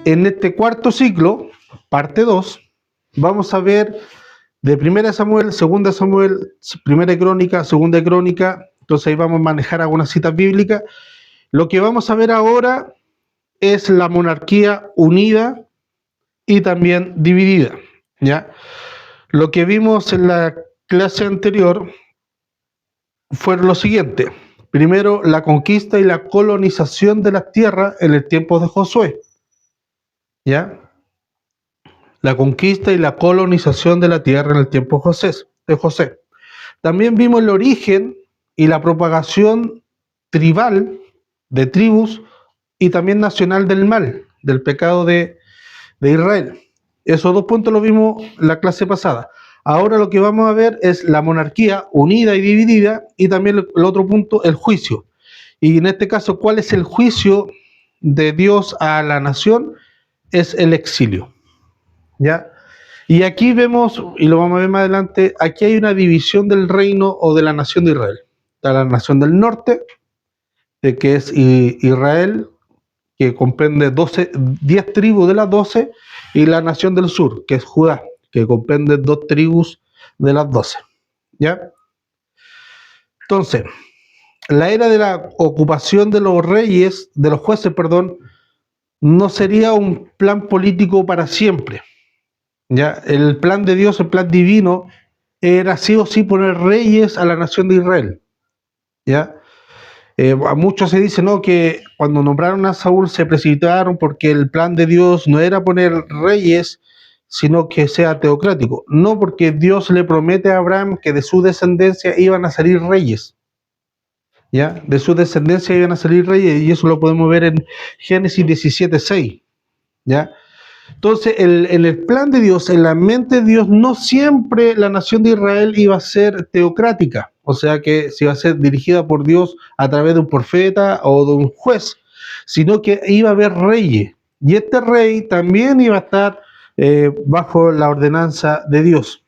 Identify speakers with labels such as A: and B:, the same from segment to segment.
A: En este cuarto ciclo, parte 2, vamos a ver de Primera Samuel, Segunda Samuel, Primera Crónica, Segunda Crónica. Entonces ahí vamos a manejar algunas citas bíblicas. Lo que vamos a ver ahora es la monarquía unida y también dividida, ¿ya? Lo que vimos en la clase anterior fue lo siguiente. Primero, la conquista y la colonización de las tierras en el tiempo de Josué, ¿ya? La conquista y la colonización de la tierra en el tiempo de José. También vimos el origen y la propagación tribal de tribus y también nacional del mal, del pecado de Israel. Esos dos puntos los vimos en la clase pasada. Ahora lo que vamos a ver es la monarquía unida y dividida y también el otro punto, el juicio. Y en este caso, ¿cuál es el juicio de Dios a la nación? Es el exilio, ¿ya? Y aquí vemos, y lo vamos a ver más adelante, aquí hay una división del reino o de la nación de Israel. Está la nación del norte, de que es Israel, que comprende 10 tribus de las 12, y la nación del sur, que es Judá, que comprende 2 tribus de las 12. ¿Ya? Entonces, la era de la ocupación de los reyes, de los jueces, perdón, no sería un plan político para siempre. ¿Ya? El plan de Dios, el plan divino, era sí o sí poner reyes a la nación de Israel. ¿Ya? A muchos se dice, ¿no?, que cuando nombraron a Saúl se precipitaron porque el plan de Dios no era poner reyes, sino que sea teocrático. No, porque Dios le promete a Abraham que de su descendencia iban a salir reyes. ¿Ya? De su descendencia iban a salir reyes, y eso lo podemos ver en Génesis 17:6. ¿Ya? Entonces, en el plan de Dios, en la mente de Dios, no siempre la nación de Israel iba a ser teocrática, o sea que se iba a ser dirigida por Dios a través de un profeta o de un juez, sino que iba a haber reyes, y este rey también iba a estar bajo la ordenanza de Dios,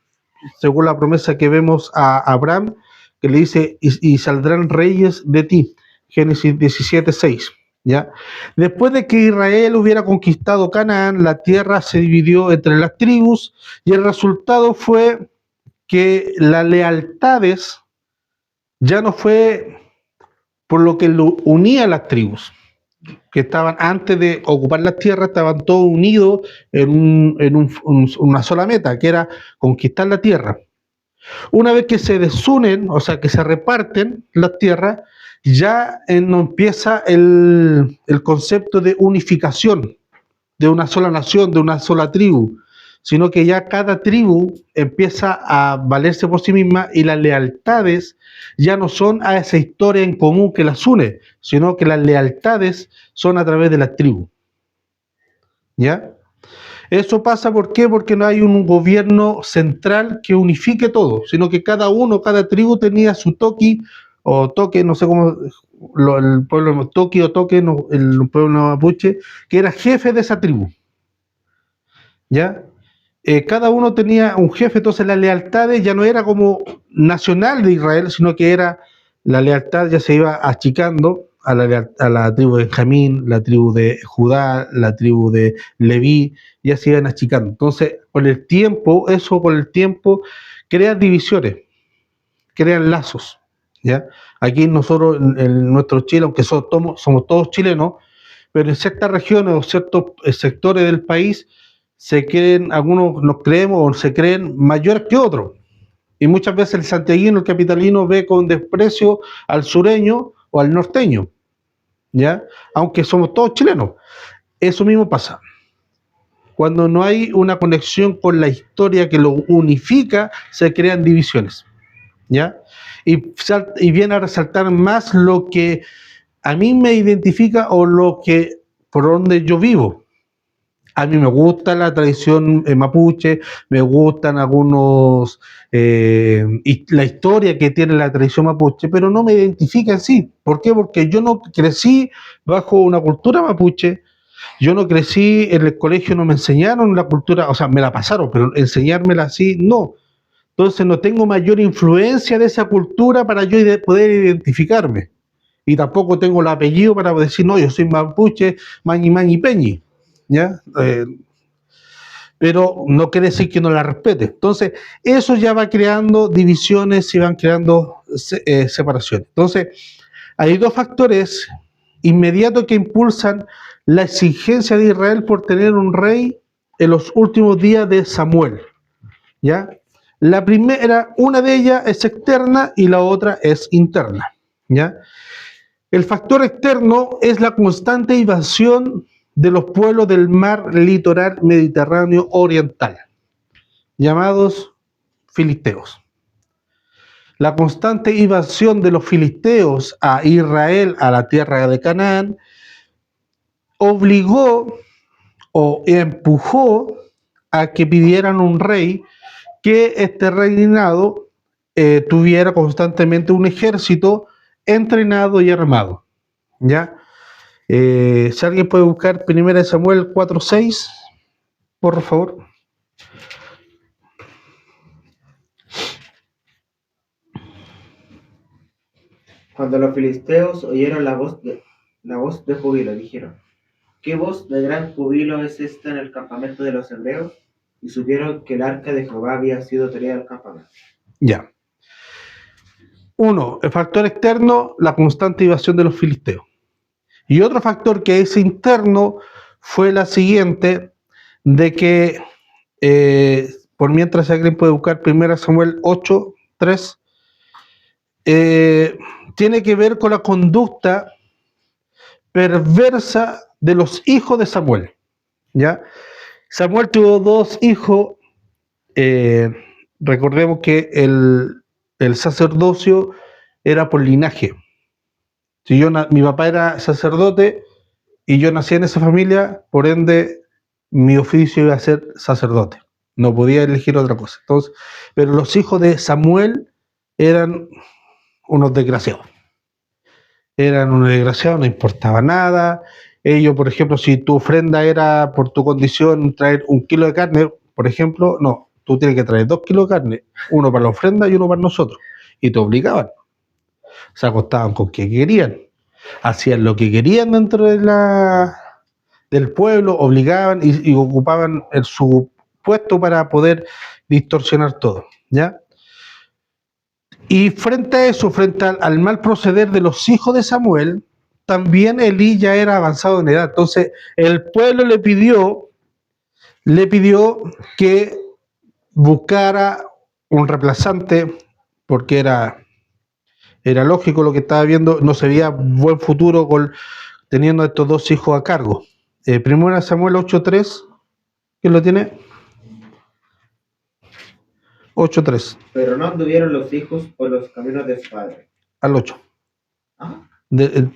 A: según la promesa que vemos a Abraham, que le dice, y saldrán reyes de ti, Génesis 17:6. ¿Ya? Después de que Israel hubiera conquistado Canaán, la tierra se dividió entre las tribus y el resultado fue que las lealtades ya no fue por lo que unía a las tribus, que estaban antes de ocupar las tierras, estaban todos unidos en una sola meta, que era conquistar la tierra. Una vez que se desunen, o sea, que se reparten las tierras, ya no empieza el concepto de unificación, de una sola nación, de una sola tribu, sino que ya cada tribu empieza a valerse por sí misma y las lealtades ya no son a esa historia en común que las une, sino que las lealtades son a través de las tribus. ¿Ya? Eso pasa, ¿por qué? Porque no hay un gobierno central que unifique todo, sino que cada tribu tenía su toqui o toque, no sé cómo, el pueblo toqui o toque, no, el pueblo mapuche, que era jefe de esa tribu, ¿ya? Cada uno tenía un jefe, entonces las lealtades ya no era como nacional de Israel, sino que era, la lealtad ya se iba achicando a la tribu de Benjamín, la tribu de Judá, la tribu de Leví, ya se iban achicando. Entonces, con el tiempo crea divisiones, crean lazos, ¿ya? Aquí nosotros, en nuestro Chile, aunque somos todos chilenos, pero en ciertas regiones o ciertos sectores del país se creen, algunos nos creemos o se creen mayores que otros. Y muchas veces el santiaguino, el capitalino, ve con desprecio al sureño o al norteño, ¿ya? Aunque somos todos chilenos. Eso mismo pasa. Cuando no hay una conexión con la historia que lo unifica, se crean divisiones, ¿ya? Y viene a resaltar más lo que a mí me identifica o lo que por donde yo vivo. A mí me gusta la tradición mapuche, me gustan algunos, y la historia que tiene la tradición mapuche, pero no me identifica en sí. ¿Por qué? Porque yo no crecí bajo una cultura mapuche, yo no crecí en el colegio, no me enseñaron la cultura, o sea, me la pasaron, pero enseñármela así, no. Entonces no tengo mayor influencia de esa cultura para yo poder identificarme. Y tampoco tengo el apellido para decir, no, yo soy mapuche, mañi, mañi, peñi. ¿ya? Pero no quiere decir que no la respete. Entonces, eso ya va creando divisiones y van creando separaciones. Entonces, hay dos factores inmediatos que impulsan la exigencia de Israel por tener un rey en los últimos días de Samuel, ¿ya? La primera, una de ellas es externa y la otra es interna, ¿ya? El factor externo es la constante invasión de los pueblos del mar litoral mediterráneo oriental, llamados filisteos. La constante invasión de los filisteos a Israel, a la tierra de Canaán, obligó o empujó a que pidieran un rey, que este reinado tuviera constantemente un ejército entrenado y armado, ¿ya? Si alguien puede buscar 1 Samuel 4:6, por favor.
B: Cuando los filisteos oyeron la voz de júbilo, dijeron: ¿Qué voz de gran júbilo es esta en el campamento de los hebreos? Y supieron que el arca de Jehová había sido traída al campamento.
A: Ya. Uno, el factor externo, la constante invasión de los filisteos. Y otro factor que es interno fue la siguiente, de que, por mientras alguien puede buscar 1 Samuel 8:3, tiene que ver con la conducta perversa de los hijos de Samuel, ¿ya? Samuel tuvo dos hijos. Recordemos que el sacerdocio era por linaje. Si mi papá era sacerdote y yo nací en esa familia, por ende mi oficio iba a ser sacerdote. No podía elegir otra cosa. Entonces, pero los hijos de Samuel eran unos desgraciados. No importaba nada. Ellos, por ejemplo, si tu ofrenda era por tu condición traer 1 kilo de carne, por ejemplo, no, tú tienes que traer 2 kilos de carne, uno para la ofrenda y uno para nosotros. Y te obligaban. Se acostaban con quien querían. Hacían lo que querían dentro del pueblo, obligaban y ocupaban su puesto para poder distorsionar todo, ¿ya? Y frente a eso, frente al mal proceder de los hijos de Samuel, también Elí ya era avanzado en edad. Entonces, el pueblo le pidió que buscara un reemplazante, porque era lógico lo que estaba viendo, no se veía buen futuro teniendo a estos dos hijos a cargo. 1 Samuel 8:3, ¿quién lo tiene? 8:3.
B: Pero no anduvieron los hijos por los caminos de su padre.
A: Al 8.
B: ¿Ah?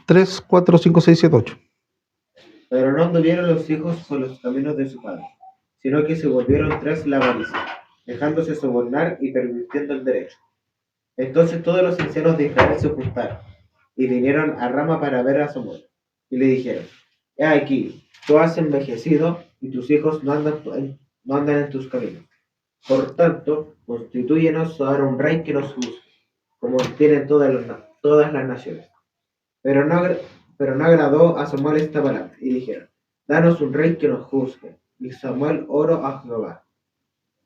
A: 3, 4, 5, 6, 7, 8.
B: Pero no anduvieron los hijos por los caminos de su padre, sino que se volvieron tras la avaricia, dejándose sobornar y pervirtiendo el derecho. Entonces todos los ancianos de Israel se juntaron y vinieron a Rama para ver a Samuel. Y le dijeron: He aquí, tú has envejecido y tus hijos no andan en tus caminos. Por tanto, constitúyenos ahora un rey que nos juzgue, como tienen todas las naciones. Pero no agradó a Samuel esta palabra, y dijeron: Danos un rey que nos juzgue. Y Samuel oró a Jehová.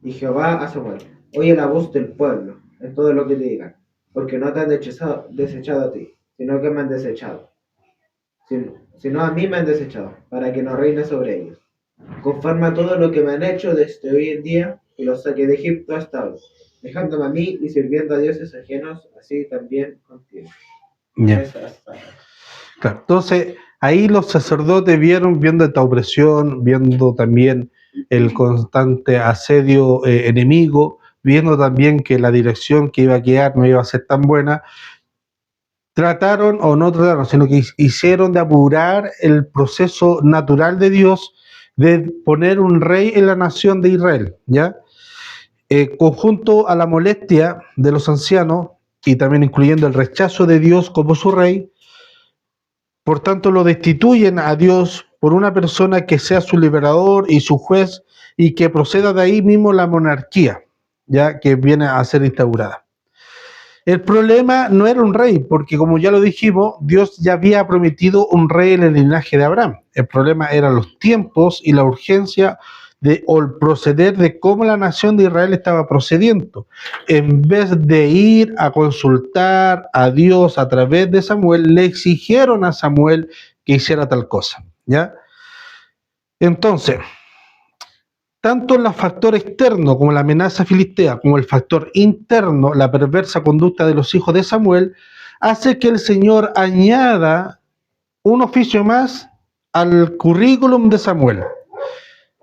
B: Y Jehová a Samuel: Oye la voz del pueblo en todo lo que te digan, porque no te han desechado a ti, sino que me han desechado. Sino a mí me han desechado, para que no reine sobre ellos. Conforme a todo lo que me han hecho desde hoy en día, que los saqué de Egipto hasta hoy, dejándome a mí y sirviendo a dioses ajenos, así también contigo.
A: Yeah. Claro. Entonces, ahí los sacerdotes viendo esta opresión, viendo también el constante asedio enemigo, viendo también que la dirección que iba a quedar no iba a ser tan buena, sino que hicieron de apurar el proceso natural de Dios de poner un rey en la nación de Israel, ¿ya? Conjunto a la molestia de los ancianos y también incluyendo el rechazo de Dios como su rey, por tanto lo destituyen a Dios por una persona que sea su liberador y su juez y que proceda de ahí mismo la monarquía, ya que viene a ser instaurada. El problema no era un rey, porque como ya lo dijimos, Dios ya había prometido un rey en el linaje de Abraham. El problema eran los tiempos y la urgencia o el proceder de cómo la nación de Israel estaba procediendo. En vez de ir a consultar a Dios a través de Samuel, le exigieron a Samuel que hiciera tal cosa, ¿ya? Entonces, tanto el factor externo como la amenaza filistea, como el factor interno, la perversa conducta de los hijos de Samuel, hace que el Señor añada un oficio más al currículum de Samuel.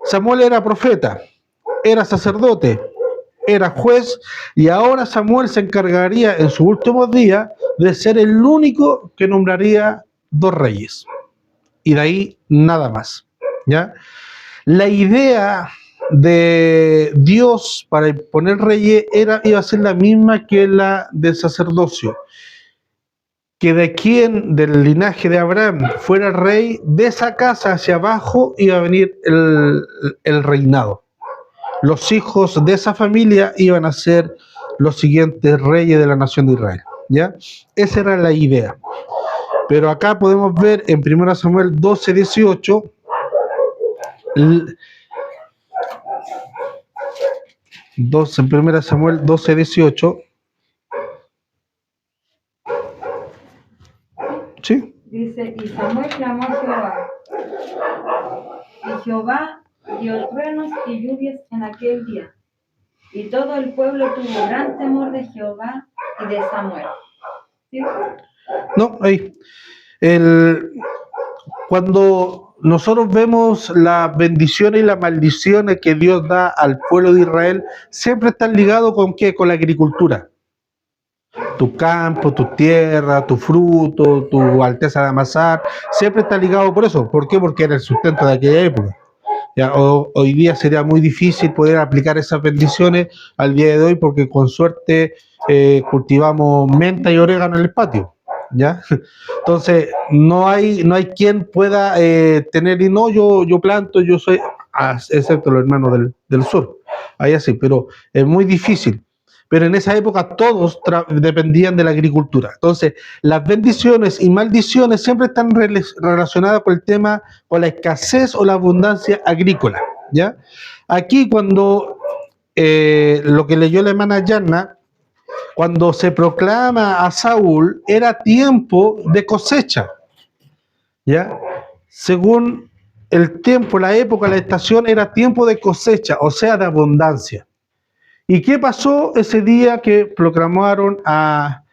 A: Samuel era profeta, era sacerdote, era juez, y ahora Samuel se encargaría en sus últimos días de ser el único que nombraría 2 reyes. Y de ahí nada más, ¿ya? La idea de Dios para poner reyes iba a ser la misma que la del sacerdocio. Que de quien del linaje de Abraham fuera rey, de esa casa hacia abajo iba a venir el reinado. Los hijos de esa familia iban a ser los siguientes reyes de la nación de Israel, ¿ya? Esa era la idea. Pero acá podemos ver en 1 Samuel 12:18 en 1 Samuel 12:18. ¿Sí?
C: Dice, y Samuel clamó a Jehová, y Jehová dio truenos y lluvias en aquel día, y todo el pueblo tuvo gran temor de Jehová y de Samuel. ¿Sí?
A: No, ahí. Cuando nosotros vemos las bendiciones y las maldiciones que Dios da al pueblo de Israel, siempre están ligados con ¿qué? Con la agricultura. Tu campo, tu tierra, tu fruto, tu alteza de amasar, siempre está ligado por eso. ¿Por qué? Porque era el sustento de aquella época. Ya, hoy día sería muy difícil poder aplicar esas bendiciones al día de hoy porque con suerte cultivamos menta y orégano en el patio, ¿ya? Entonces no hay quien pueda tener, y no, yo planto, yo soy, excepto los hermanos del sur, ahí así, pero es muy difícil. Pero en esa época todos dependían de la agricultura. Entonces, las bendiciones y maldiciones siempre están relacionadas con el tema, con la escasez o la abundancia agrícola, ¿ya? Aquí cuando lo que leyó la hermana Yanna, cuando se proclama a Saúl, era tiempo de cosecha, ¿ya? Según el tiempo, la época, la estación, era tiempo de cosecha, o sea, de abundancia. ¿Y qué pasó ese día que proclamaron a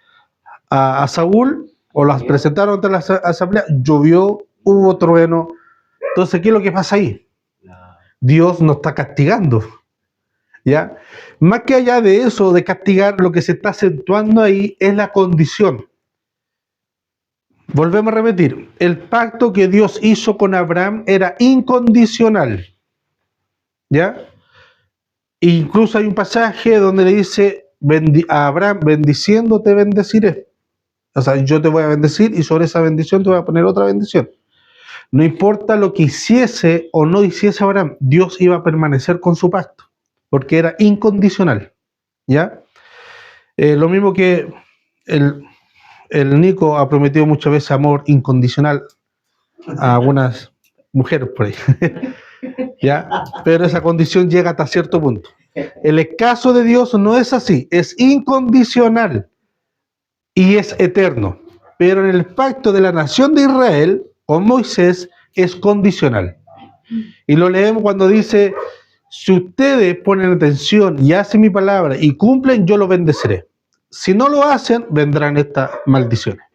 A: Saúl, o las presentaron ante la asamblea? Llovió, hubo trueno. Entonces, ¿qué es lo que pasa ahí? Dios nos está castigando, ¿ya? Más que allá de eso, de castigar, lo que se está acentuando ahí es la condición. Volvemos a repetir, el pacto que Dios hizo con Abraham era incondicional, ¿ya? Incluso hay un pasaje donde le dice a Abraham, bendiciendo te bendeciré. O sea, yo te voy a bendecir y sobre esa bendición te voy a poner otra bendición. No importa lo que hiciese o no hiciese Abraham, Dios iba a permanecer con su pacto, porque era incondicional, ¿ya? Lo mismo que el Nico ha prometido muchas veces amor incondicional a algunas mujeres por ahí. ¿Ya? Pero esa condición llega hasta cierto punto. El caso de Dios no es así, es incondicional y es eterno. Pero en el pacto de la nación de Israel con Moisés es condicional. Y lo leemos cuando dice, si ustedes ponen atención y hacen mi palabra y cumplen, yo los bendeciré. Si no lo hacen, vendrán estas maldiciones.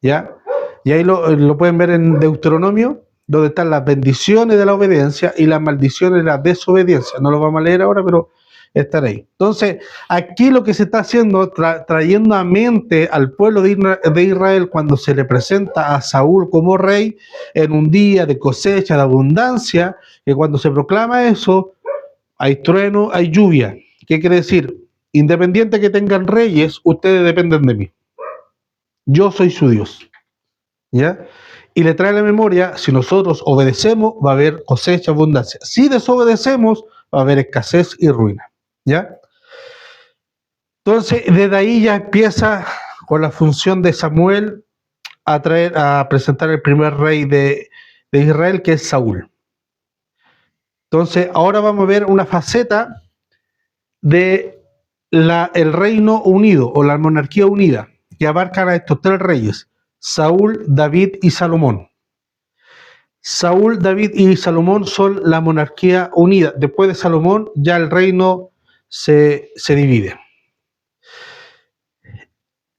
A: ¿Ya? Y ahí lo pueden ver en Deuteronomio, donde están las bendiciones de la obediencia y las maldiciones de la desobediencia. No lo vamos a leer ahora, pero están ahí. Entonces, aquí lo que se está haciendo, trayendo a mente al pueblo de Israel cuando se le presenta a Saúl como rey en un día de cosecha, de abundancia, que cuando se proclama eso, hay trueno, hay lluvia. ¿Qué quiere decir? Independiente que tengan reyes, ustedes dependen de mí. Yo soy su Dios, ¿ya? Y le trae a la memoria, si nosotros obedecemos, va a haber cosecha, abundancia. Si desobedecemos, va a haber escasez y ruina, ¿ya? Entonces, desde ahí ya empieza con la función de Samuel a presentar el primer rey de Israel, que es Saúl. Entonces, ahora vamos a ver una faceta de el reino unido o la monarquía unida, que abarcan a estos tres reyes: Saúl, David y Salomón. Saúl, David y Salomón son la monarquía unida. Después de Salomón ya el reino se divide.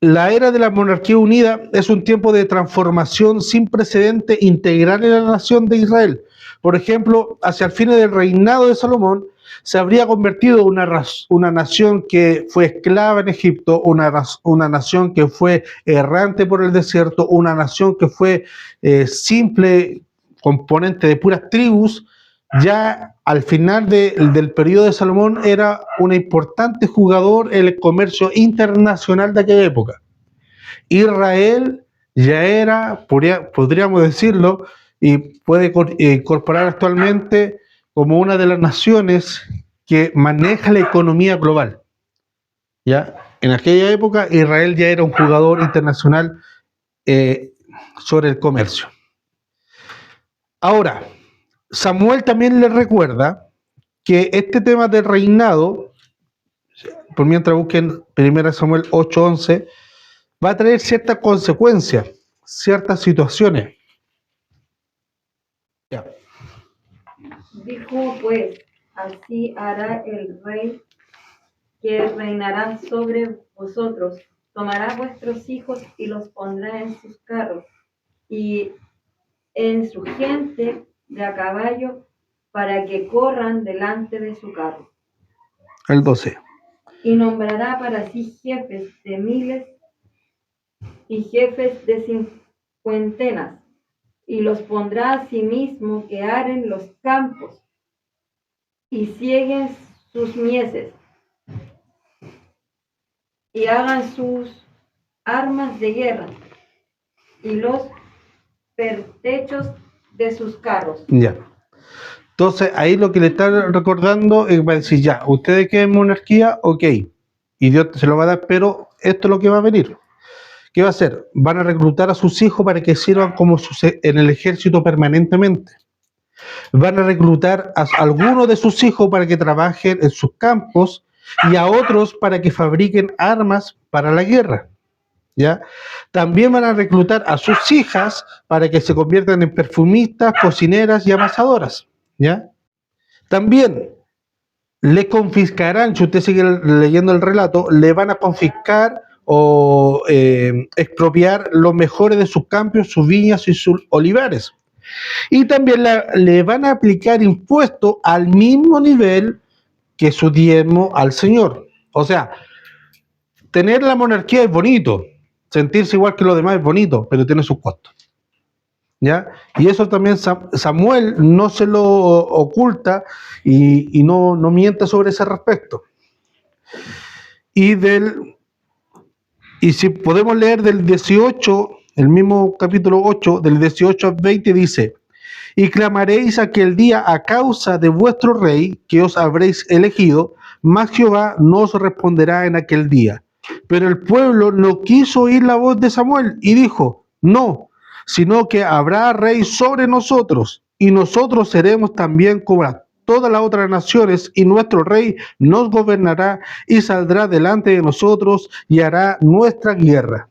A: La era de la monarquía unida es un tiempo de transformación sin precedente integral en la nación de Israel. Por ejemplo, hacia el fin del reinado de Salomón, se habría convertido una nación que fue esclava en Egipto, una nación que fue errante por el desierto, una nación que fue simple componente de puras tribus. Ya al final del periodo de Salomón era un importante jugador en el comercio internacional de aquella época. Israel ya era, podríamos decirlo, y puede incorporar actualmente como una de las naciones que maneja la economía global. ¿Ya? En aquella época Israel ya era un jugador internacional sobre el comercio. Ahora, Samuel también le recuerda que este tema del reinado, por mientras busquen 1 Samuel 8:11, va a traer ciertas consecuencias, ciertas situaciones. Ya.
C: Dijo pues, así hará el rey que reinará sobre vosotros. Tomará vuestros hijos y los pondrá en sus carros y en su gente de a caballo para que corran delante de su carro.
A: El 12.
C: Y nombrará para sí jefes de miles y jefes de cincuentenas, y los pondrá a sí mismo que aren los campos y cieguen sus mieses y hagan sus armas de guerra y los pertrechos de sus carros.
A: Ya. Entonces, ahí lo que le está recordando es, va a decir, ya, ustedes quieren monarquía, ok, y Dios se lo va a dar, pero esto es lo que va a venir. ¿Qué va a hacer? Van a reclutar a sus hijos para que sirvan como en el ejército permanentemente. Van a reclutar a algunos de sus hijos para que trabajen en sus campos y a otros para que fabriquen armas para la guerra. ¿Ya? También van a reclutar a sus hijas para que se conviertan en perfumistas, cocineras y amasadoras. ¿Ya? También le confiscarán, si usted sigue leyendo el relato, le van a confiscar o expropiar los mejores de sus campos, sus viñas y sus olivares. Y también le van a aplicar impuestos al mismo nivel que su diezmo al Señor. O sea, tener la monarquía es bonito, sentirse igual que los demás es bonito, pero tiene sus costos. ¿Ya? Y eso también Samuel no se lo oculta y no miente sobre ese respecto. Y si podemos leer del 18, el mismo capítulo 8, del 18 al 20 dice: y clamaréis aquel día a causa de vuestro rey que os habréis elegido, mas Jehová no os responderá en aquel día. Pero el pueblo no quiso oír la voz de Samuel y dijo: no, sino que habrá rey sobre nosotros, y nosotros seremos también como todas las otras naciones, y nuestro rey nos gobernará y saldrá delante de nosotros y hará nuestra guerra.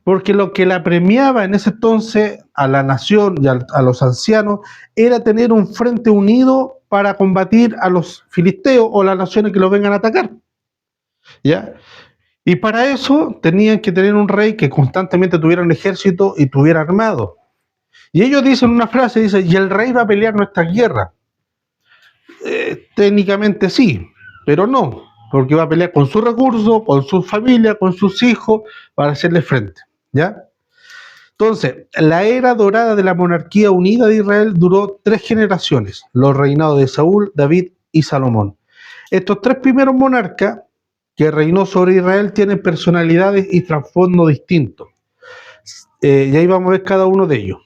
A: Porque lo que le apremiaba en ese entonces a la nación y a los ancianos era tener un frente unido para combatir a los filisteos o las naciones que los vengan a atacar. ¿Ya? Y para eso tenían que tener un rey que constantemente tuviera un ejército y tuviera armado. Y ellos dicen una frase, dice: y el rey va a pelear nuestras guerras. Técnicamente sí, pero no, porque va a pelear con sus recursos, con su familia, con sus hijos, para hacerle frente. ¿Ya? Entonces, la era dorada de la monarquía unida de Israel duró 3 generaciones, los reinados de Saúl, David y Salomón. Estos 3 primeros monarcas que reinó sobre Israel tienen personalidades y trasfondo distintos. Y ahí vamos a ver cada uno de ellos.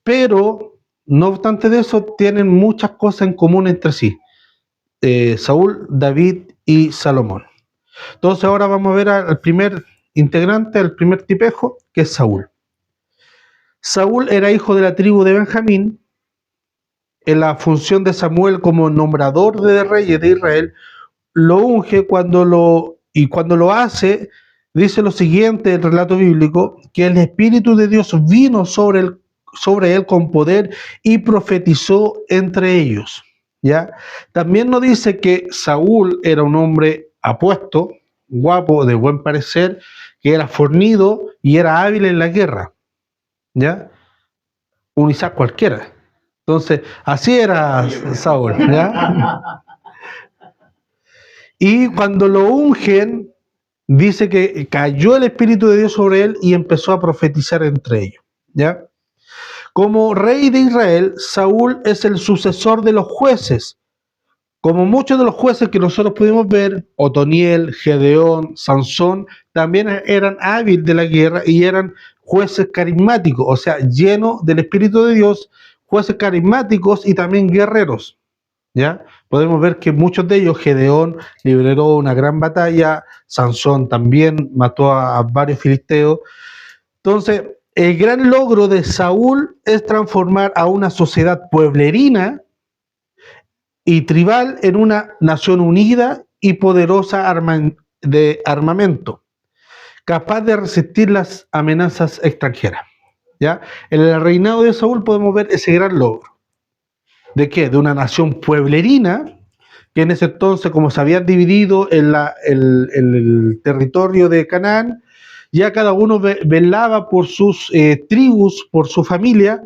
A: Pero, no obstante de eso, tienen muchas cosas en común entre sí. Saúl, David y Salomón. Entonces ahora vamos a ver al primer integrante, al primer tipejo, que es Saúl. Saúl era hijo de la tribu de Benjamín. En la función de Samuel como nombrador de reyes de Israel, lo unge cuando lo hace, dice lo siguiente el relato bíblico, que el Espíritu de Dios vino sobre él con poder y profetizó entre ellos. ¿Ya? También nos dice que Saúl era un hombre apuesto, guapo, de buen parecer, que era fornido y era hábil en la guerra. ¿Ya? Un Isaac cualquiera. Entonces, así era Saúl. ¿Ya? Y cuando lo ungen, dice que cayó el Espíritu de Dios sobre él y empezó a profetizar entre ellos. ¿Ya? Como rey de Israel, Saúl es el sucesor de los jueces. Como muchos de los jueces que nosotros pudimos ver, Otoniel, Gedeón, Sansón, también eran hábiles de la guerra y eran jueces carismáticos, o sea, llenos del Espíritu de Dios, jueces carismáticos y también guerreros. ¿Ya? Podemos ver que muchos de ellos, Gedeón libró una gran batalla, Sansón también mató a varios filisteos. Entonces, el gran logro de Saúl es transformar a una sociedad pueblerina y tribal en una nación unida y poderosa de armamento, capaz de resistir las amenazas extranjeras. ¿Ya? En el reinado de Saúl podemos ver ese gran logro. ¿De qué? De una nación pueblerina, que en ese entonces, como se habían dividido en el territorio de Canaán, ya cada uno velaba por sus tribus, por su familia,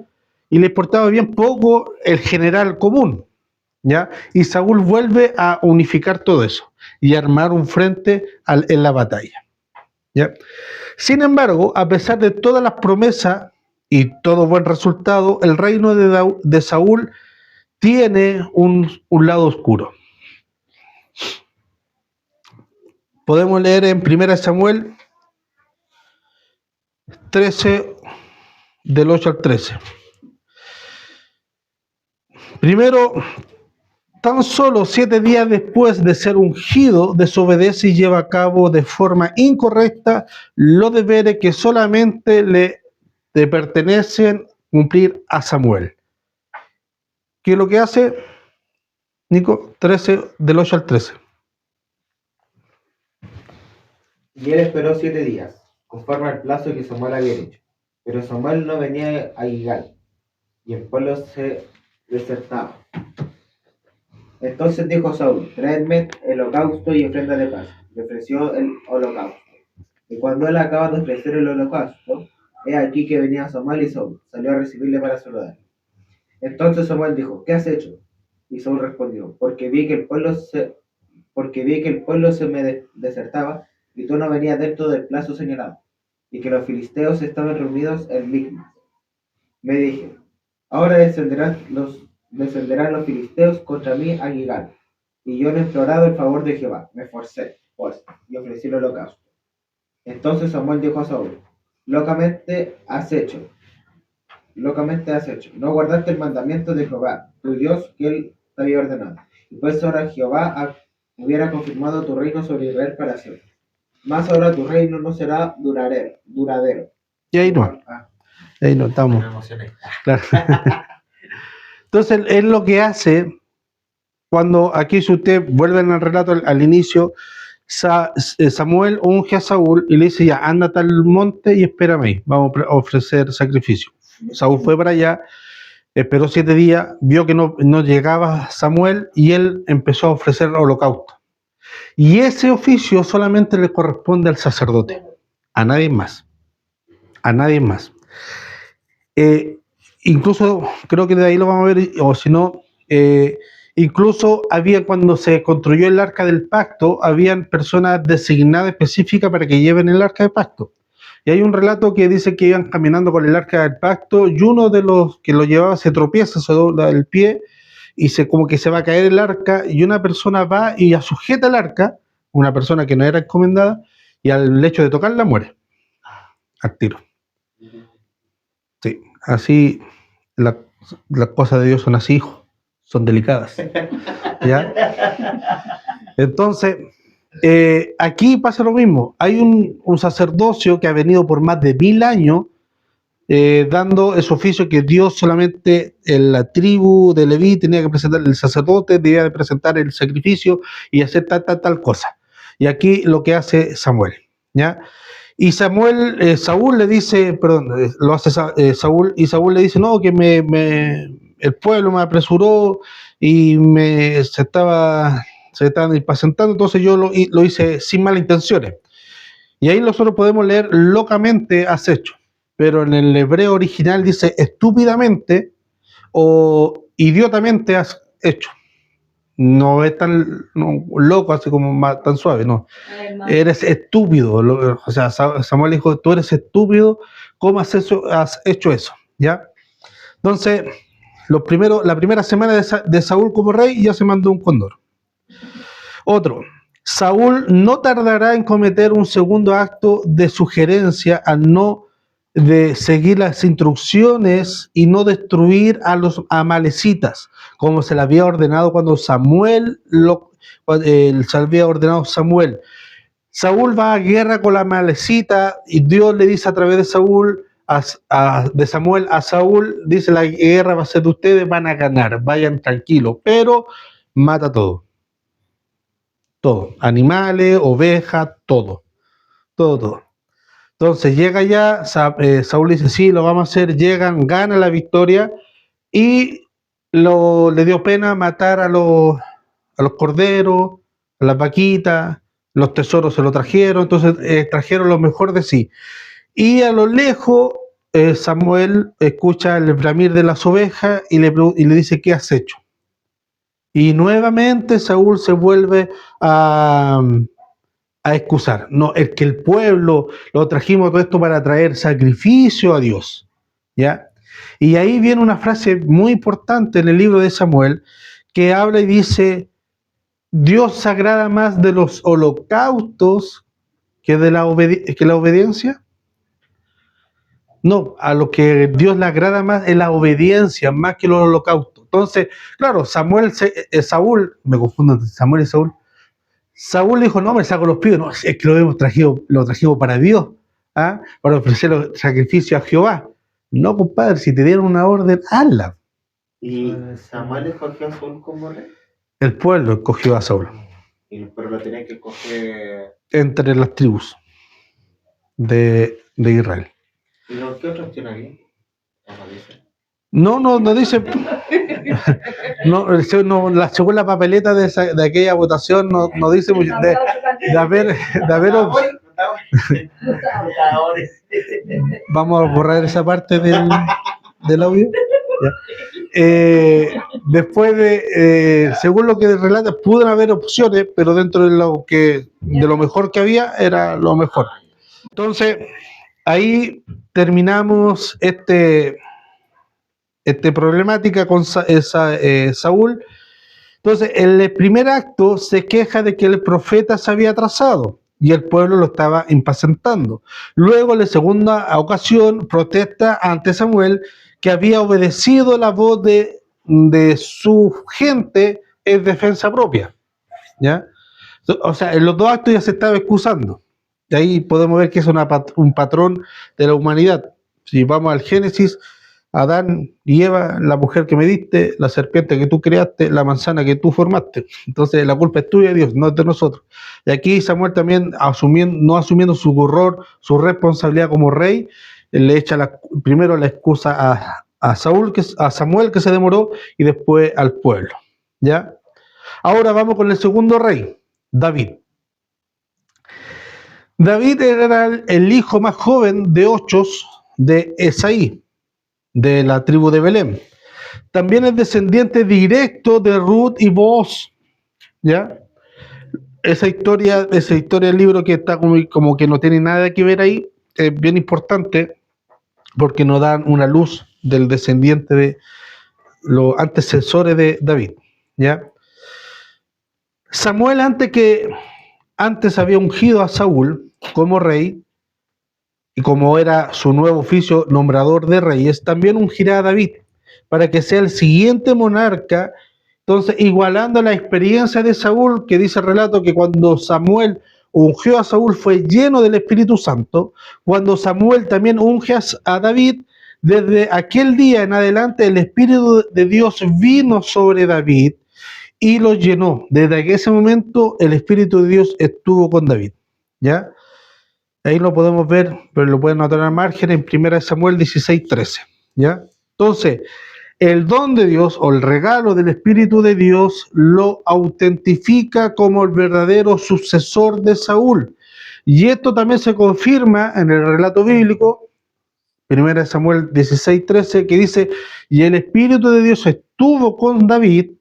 A: y le importaba bien poco el general común. ¿Ya? Y Saúl vuelve a unificar todo eso y armar un frente en la batalla. ¿Ya? Sin embargo, a pesar de todas las promesas y todo buen resultado, el reino de Saúl tiene un lado oscuro. Podemos leer en 1 Samuel 13, del 8 al 13. Primero, tan solo 7 días después de ser ungido, desobedece y lleva a cabo de forma incorrecta los deberes que solamente le pertenecen cumplir a Samuel. ¿Qué es lo que hace? Nico, 13, del 8 al 13.
B: Y él esperó 7 días, conforme al plazo que Samuel había hecho. Pero Samuel no venía a Gilgal, y el pueblo se desertaba. Entonces dijo Saúl: traedme el holocausto y ofrenda de paz. Le ofreció el holocausto. Y cuando él acaba de ofrecer el holocausto, he aquí que venía Samuel, y Saúl salió a recibirle para saludarle. Entonces Samuel dijo: ¿qué has hecho? Y Saúl respondió: porque vi que el pueblo se me desertaba, y tú no venías dentro del plazo señalado, y que los filisteos estaban reunidos en Micmas. Me dije: ahora descenderán los filisteos contra mí a Gilgal. Y yo no he implorado el favor de Jehová. Me esforcé, pues, y ofrecí el holocausto. Entonces Samuel dijo a Saúl: locamente has hecho. No guardaste el mandamiento de Jehová, tu Dios, que él te había ordenado. Y pues ahora Jehová hubiera confirmado tu reino sobre Israel para siempre. Mas ahora tu reino no será duradero.
A: Y ahí no. Ahí no estamos.
B: Me emocioné.
A: Claro. Entonces, él lo que hace, cuando aquí, si usted vuelven al relato al inicio, Samuel unge a Saúl y le dice: ya, ándate al monte y espérame ahí, vamos a ofrecer sacrificio. Saúl fue para allá, esperó 7 días, vio que no llegaba Samuel y él empezó a ofrecer holocausto. Y ese oficio solamente le corresponde al sacerdote, a nadie más. A nadie más. Incluso, creo que de ahí lo vamos a ver, o si no, incluso cuando se construyó el arca del pacto, habían personas designadas específicas para que lleven el arca del pacto. Y hay un relato que dice que iban caminando con el arca del pacto y uno de los que lo llevaba se tropieza, se dobla el pie y como que se va a caer el arca, y una persona va y sujeta el arca, una persona que no era encomendada, y al hecho de tocarla muere al tiro. Sí, así las cosas de Dios son así, hijo, son delicadas. ¿Ya? Entonces, Aquí pasa lo mismo. Hay un sacerdocio que ha venido por más de 1000 años dando ese oficio que Dios solamente en la tribu de Leví tenía que presentar, el sacerdote debía de presentar el sacrificio y hacer tal cosa. Y aquí lo que hace Samuel, ¿ya? Y Saúl le dice, perdón, lo hace Saúl, y Saúl le dice, no, que el pueblo me apresuró y se estaban impacientando, entonces yo lo hice sin malas intenciones. Y ahí nosotros podemos leer locamente has hecho, pero en el hebreo original dice estúpidamente o idiotamente has hecho. No es tan loco, así como tan suave, no. Eres estúpido. O sea, Samuel dijo, tú eres estúpido, ¿cómo has hecho eso? ¿Ya? Entonces, la primera semana de Saúl como rey ya se mandó un cóndor. Otro, Saúl no tardará en cometer un segundo acto de sugerencia al no de seguir las instrucciones y no destruir a los amalecitas, como se le había ordenado cuando se había ordenado Samuel. Saúl va a guerra con la amalecita y Dios le dice a través de de Samuel a Saúl, dice la guerra va a ser de ustedes, van a ganar, vayan tranquilos, pero mata todo. Todo, animales, ovejas, todo. Entonces llega ya, Saúl dice, sí, lo vamos a hacer, llegan, gana la victoria y le dio pena matar a los corderos, a las vaquitas, los tesoros se lo trajeron, entonces trajeron lo mejor de sí. Y a lo lejos, Samuel escucha el bramir de las ovejas y le dice, ¿qué has hecho? Y nuevamente Saúl se vuelve a excusar. No, es que el pueblo lo trajimos todo esto para traer sacrificio a Dios. ¿Ya? Y ahí viene una frase muy importante en el libro de Samuel que habla y dice, Dios se agrada más de los holocaustos que de la obediencia. No, a lo que Dios le agrada más es la obediencia, más que los holocaustos. Entonces, claro, Saúl, me confundo entre Samuel y Saúl. Saúl dijo, no, me saco los pibes. No, es que lo trajimos para Dios, ¿ah? Para ofrecer los sacrificios a Jehová. No, compadre, si te dieron una orden, hazla.
B: ¿Y Samuel escogió a Saúl como rey?
A: El pueblo escogió a Saúl.
B: Pero lo tenía que escoger
A: entre las tribus de Israel.
B: ¿Y qué otros tiene aquí?
A: No dice. Según la papeleta de aquella votación, no dice mucho. De haber Vamos a borrar esa parte del audio. Después según lo que relata, pudo haber opciones, pero dentro de lo mejor que había, era lo mejor. Entonces, ahí terminamos problemática con Saúl. Entonces, el primer acto se queja de que el profeta se había atrasado y el pueblo lo estaba impacientando. Luego, en la segunda ocasión, protesta ante Samuel que había obedecido la voz de su gente en defensa propia. ¿Ya? O sea, en los dos actos ya se estaba excusando. De ahí podemos ver que es un patrón de la humanidad. Si vamos al Génesis, Adán y Eva, la mujer que me diste, la serpiente que tú creaste, la manzana que tú formaste. Entonces la culpa es tuya, Dios, no es de nosotros. Y aquí Samuel también, no asumiendo su horror, su responsabilidad como rey, le echa primero la excusa a Samuel que se demoró y después al pueblo. ¿Ya? Ahora vamos con el segundo rey, David. David era el hijo más joven de 8 de Esaí, de la tribu de Belén. También es descendiente directo de Ruth y Booz. ¿Ya? Esa historia del libro que está como que no tiene nada que ver ahí, es bien importante porque nos dan una luz del descendiente de los antecesores de David. ¿Ya? Samuel, antes había ungido a Saúl como rey, y como era su nuevo oficio, nombrador de reyes, también ungirá a David para que sea el siguiente monarca Entonces, igualando la experiencia de Saúl, que dice el relato que cuando Samuel ungió a Saúl fue lleno del Espíritu Santo, cuando Samuel también unge a David, desde aquel día en adelante el Espíritu de Dios vino sobre David y lo llenó. Desde ese momento el Espíritu de Dios estuvo con David. ¿Ya? Ahí lo podemos ver, pero lo pueden notar al margen en 1 Samuel 16:13. ¿Ya? Entonces, el don de Dios o el regalo del Espíritu de Dios lo autentifica como el verdadero sucesor de Saúl. Y esto también se confirma en el relato bíblico, 1 Samuel 16:13, que dice, y el Espíritu de Dios estuvo con David,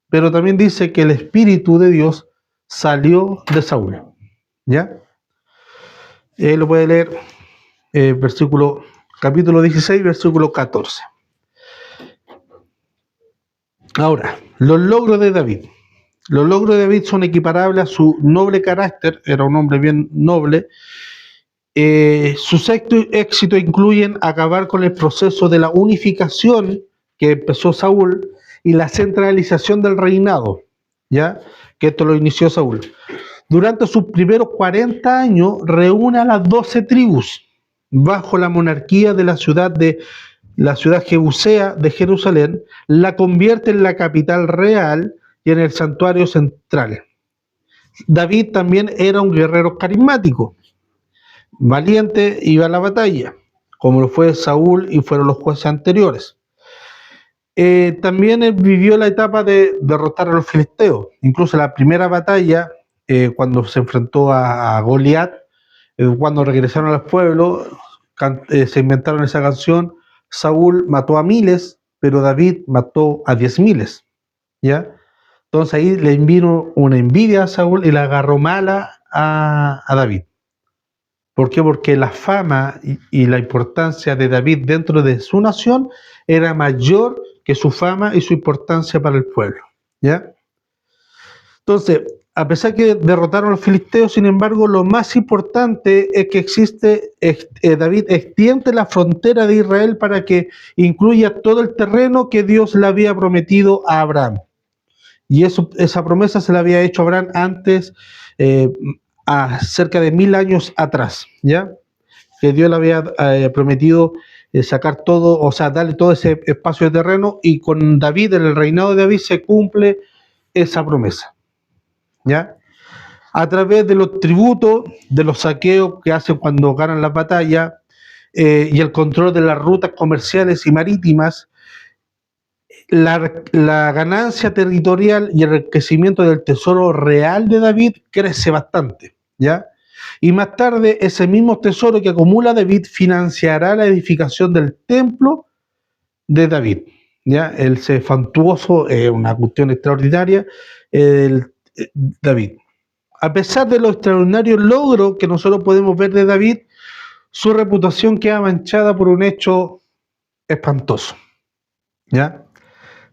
A: pero también dice que el Espíritu de Dios salió de Saúl. ¿Ya? Lo puede leer, capítulo 16, versículo 14. Ahora, los logros de David. Los logros de David son equiparables a su noble carácter, era un hombre bien noble. Sus éxitos incluyen acabar con el proceso de la unificación que empezó Saúl y la centralización del reinado, ¿ya? Que esto lo inició Saúl. Durante sus primeros 40 años reúne a las 12 tribus bajo la monarquía de la ciudad Jebusea de Jerusalén, la convierte en la capital real y en el santuario central. David también era un guerrero carismático, valiente, iba a la batalla, como lo fue Saúl y fueron los jueces anteriores. También él vivió la etapa de derrotar a los filisteos. Incluso la primera batalla, cuando se enfrentó a Goliat, cuando regresaron al pueblo, se inventaron esa canción. Saúl mató a miles, pero David mató a 10.000, ¿ya? Entonces ahí le vino una envidia a Saúl y le agarró mala a David. ¿Por qué? Porque la fama y la importancia de David dentro de su nación era mayor que su fama y su importancia para el pueblo, ¿ya? Entonces, a pesar que derrotaron a los filisteos, sin embargo, lo más importante es que David extiende la frontera de Israel para que incluya todo el terreno que Dios le había prometido a Abraham. Y esa promesa se la había hecho a Abraham antes, a cerca de 1000 años atrás, ¿ya? Que Dios le había prometido sacar todo, o sea, darle todo ese espacio de terreno, y con David, en el reinado de David, se cumple esa promesa, ¿ya? A través de los tributos, de los saqueos que hacen cuando ganan las batallas, y el control de las rutas comerciales y marítimas, la ganancia territorial y el enriquecimiento del tesoro real de David crece bastante, ¿ya? Y más tarde, ese mismo tesoro que acumula David financiará la edificación del templo de David, ¿ya? El fastuoso, una cuestión extraordinaria, David. A pesar de los extraordinarios logros que nosotros podemos ver de David, su reputación queda manchada por un hecho espantoso, ¿ya?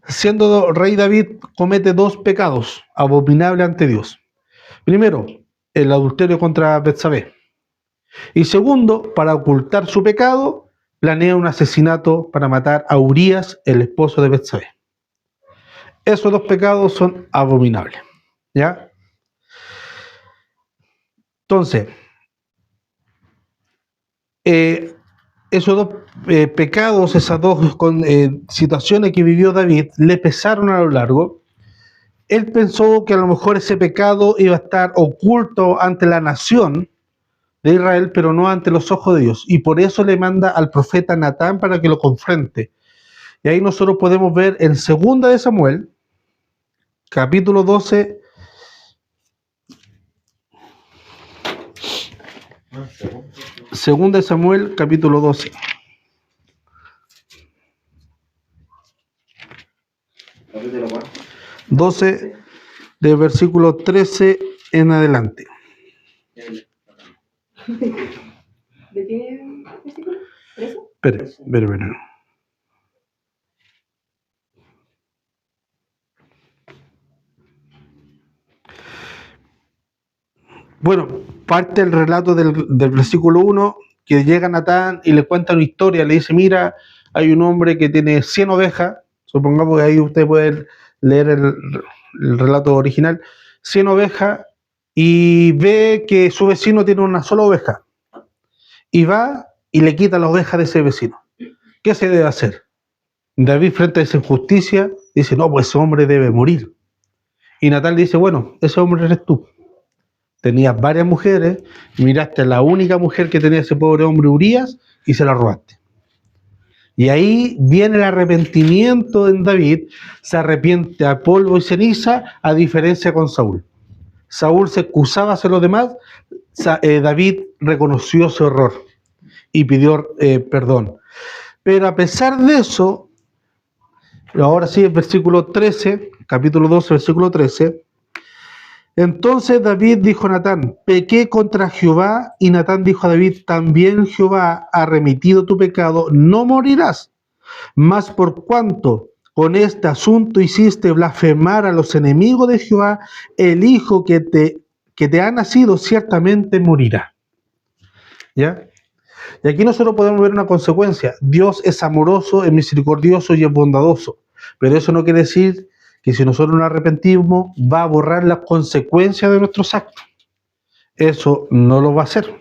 A: Siendo rey, David comete 2 pecados abominables ante Dios. Primero, el adulterio contra Betsabé. Y segundo, para ocultar su pecado, planea un asesinato para matar a Urías, el esposo de Betsabé. Esos 2 pecados son abominables, ¿ya? Entonces, esos 2 pecados, esas 2 situaciones que vivió David, le pesaron a lo largo. Él pensó que a lo mejor ese pecado iba a estar oculto ante la nación de Israel, pero no ante los ojos de Dios. Y por eso le manda al profeta Natán para que lo confronte. Y ahí nosotros podemos ver en 2 de Samuel, capítulo 12, Segunda de Samuel, capítulo 12.
B: Capítulo 4.
A: 12, de versículo 13 en adelante.
C: ¿De qué versículo?
A: Espera. Bueno, parte el relato del versículo 1, que llega Natán y le cuenta una historia, le dice, mira, hay un hombre que tiene 100 ovejas, supongamos que ahí usted puede leer el relato original, 100 ovejas y ve que su vecino tiene una sola oveja y va y le quita la oveja de ese vecino. ¿Qué se debe hacer? David, frente a esa injusticia, dice, no, pues ese hombre debe morir. Y Natán dice, bueno, ese hombre eres tú. Tenías varias mujeres, miraste a la única mujer que tenía ese pobre hombre, Urías, y se la robaste. Y ahí viene el arrepentimiento en David, se arrepiente a polvo y ceniza, a diferencia con Saúl. Saúl se excusaba hacia los demás, David reconoció su error y pidió perdón. Pero a pesar de eso, ahora sí, el versículo 13, capítulo 12, versículo 13, entonces David dijo a Natán, pequé contra Jehová, y Natán dijo a David, también Jehová ha remitido tu pecado, no morirás, mas por cuanto con este asunto hiciste blasfemar a los enemigos de Jehová, el hijo que te ha nacido ciertamente morirá. ¿Ya? Y aquí nosotros podemos ver una consecuencia. Dios es amoroso, es misericordioso y es bondadoso, pero eso no quiere decir que si nosotros nos arrepentimos va a borrar las consecuencias de nuestros actos. Eso no lo va a hacer,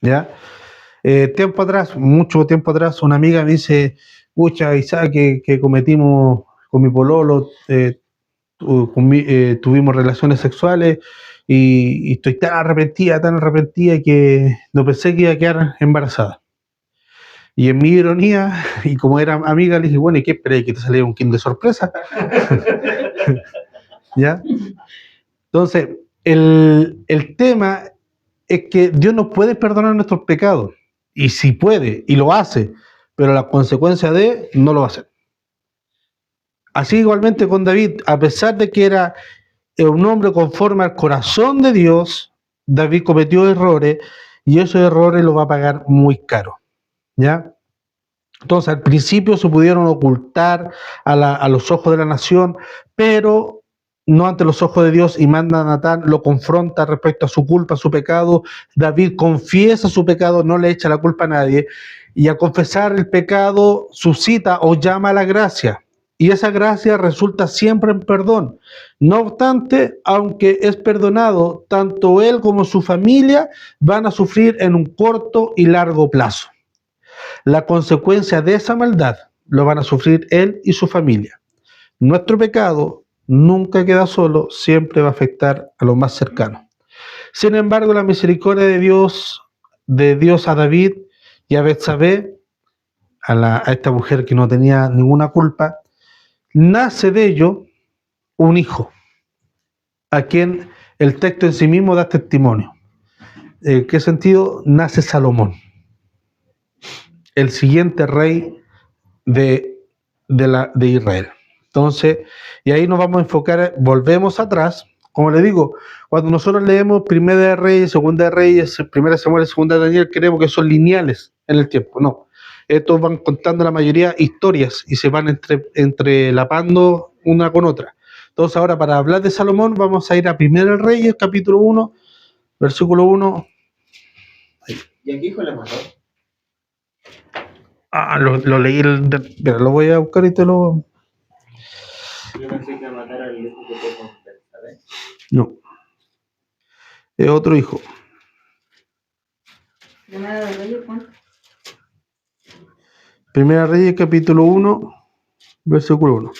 A: ¿ya? Tiempo atrás, mucho tiempo atrás, una amiga me dice, pucha, Isaac, que cometimos con mi pololo, tuvimos relaciones sexuales y estoy tan arrepentida que no pensé que iba a quedar embarazada. Y en mi ironía, y como era amiga, le dije, bueno, ¿y qué esperé? ¿Que te saliera un kind de sorpresa? ¿Ya? Entonces, el tema es que Dios nos puede perdonar nuestros pecados, y si puede, y lo hace, pero la consecuencia de no lo va a hacer. Así igualmente con David, a pesar de que era un hombre conforme al corazón de Dios, David cometió errores, y esos errores los va a pagar muy caro, ¿ya? Entonces, al principio se pudieron ocultar a los ojos de la nación, pero no ante los ojos de Dios, y manda a Natán, lo confronta respecto a su culpa, a su pecado. David confiesa su pecado, no le echa la culpa a nadie, y al confesar el pecado suscita o llama a la gracia, y esa gracia resulta siempre en perdón. No obstante, aunque es perdonado, tanto él como su familia van a sufrir en un corto y largo plazo. La consecuencia de esa maldad lo van a sufrir él y su familia. Nuestro pecado nunca queda solo, siempre va a afectar a los más cercanos. Sin embargo, la misericordia de Dios a David y a Betsabé, a esta mujer que no tenía ninguna culpa, nace de ello un hijo, a quien el texto en sí mismo da testimonio. ¿En qué sentido? Nace Salomón, el siguiente rey de Israel. Entonces, y ahí nos vamos a enfocar, volvemos atrás, como le digo, cuando nosotros leemos Primera de Reyes, Segunda de Reyes, Primera de Samuel, Segunda de Daniel, creemos que son lineales en el tiempo. No, estos van contando la mayoría historias y se van entrelapando una con otra. Entonces ahora, para hablar de Salomón, vamos a ir a Primera de Reyes, capítulo 1, versículo 1.
B: ¿Y a qué hijo le mató?
A: Lo leí, pero lo voy a buscar y te lo...
B: Yo pensé que matara al hijo que fue con Betsabé.
A: No. Es otro hijo.
C: Primera de Reyes, ¿cuánto?
A: Primera Reyes, capítulo 1, versículo 1.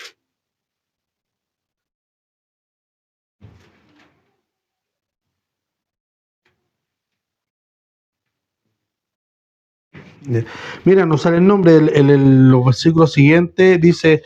A: Mira, nos sale el nombre, los versículos siguientes dice,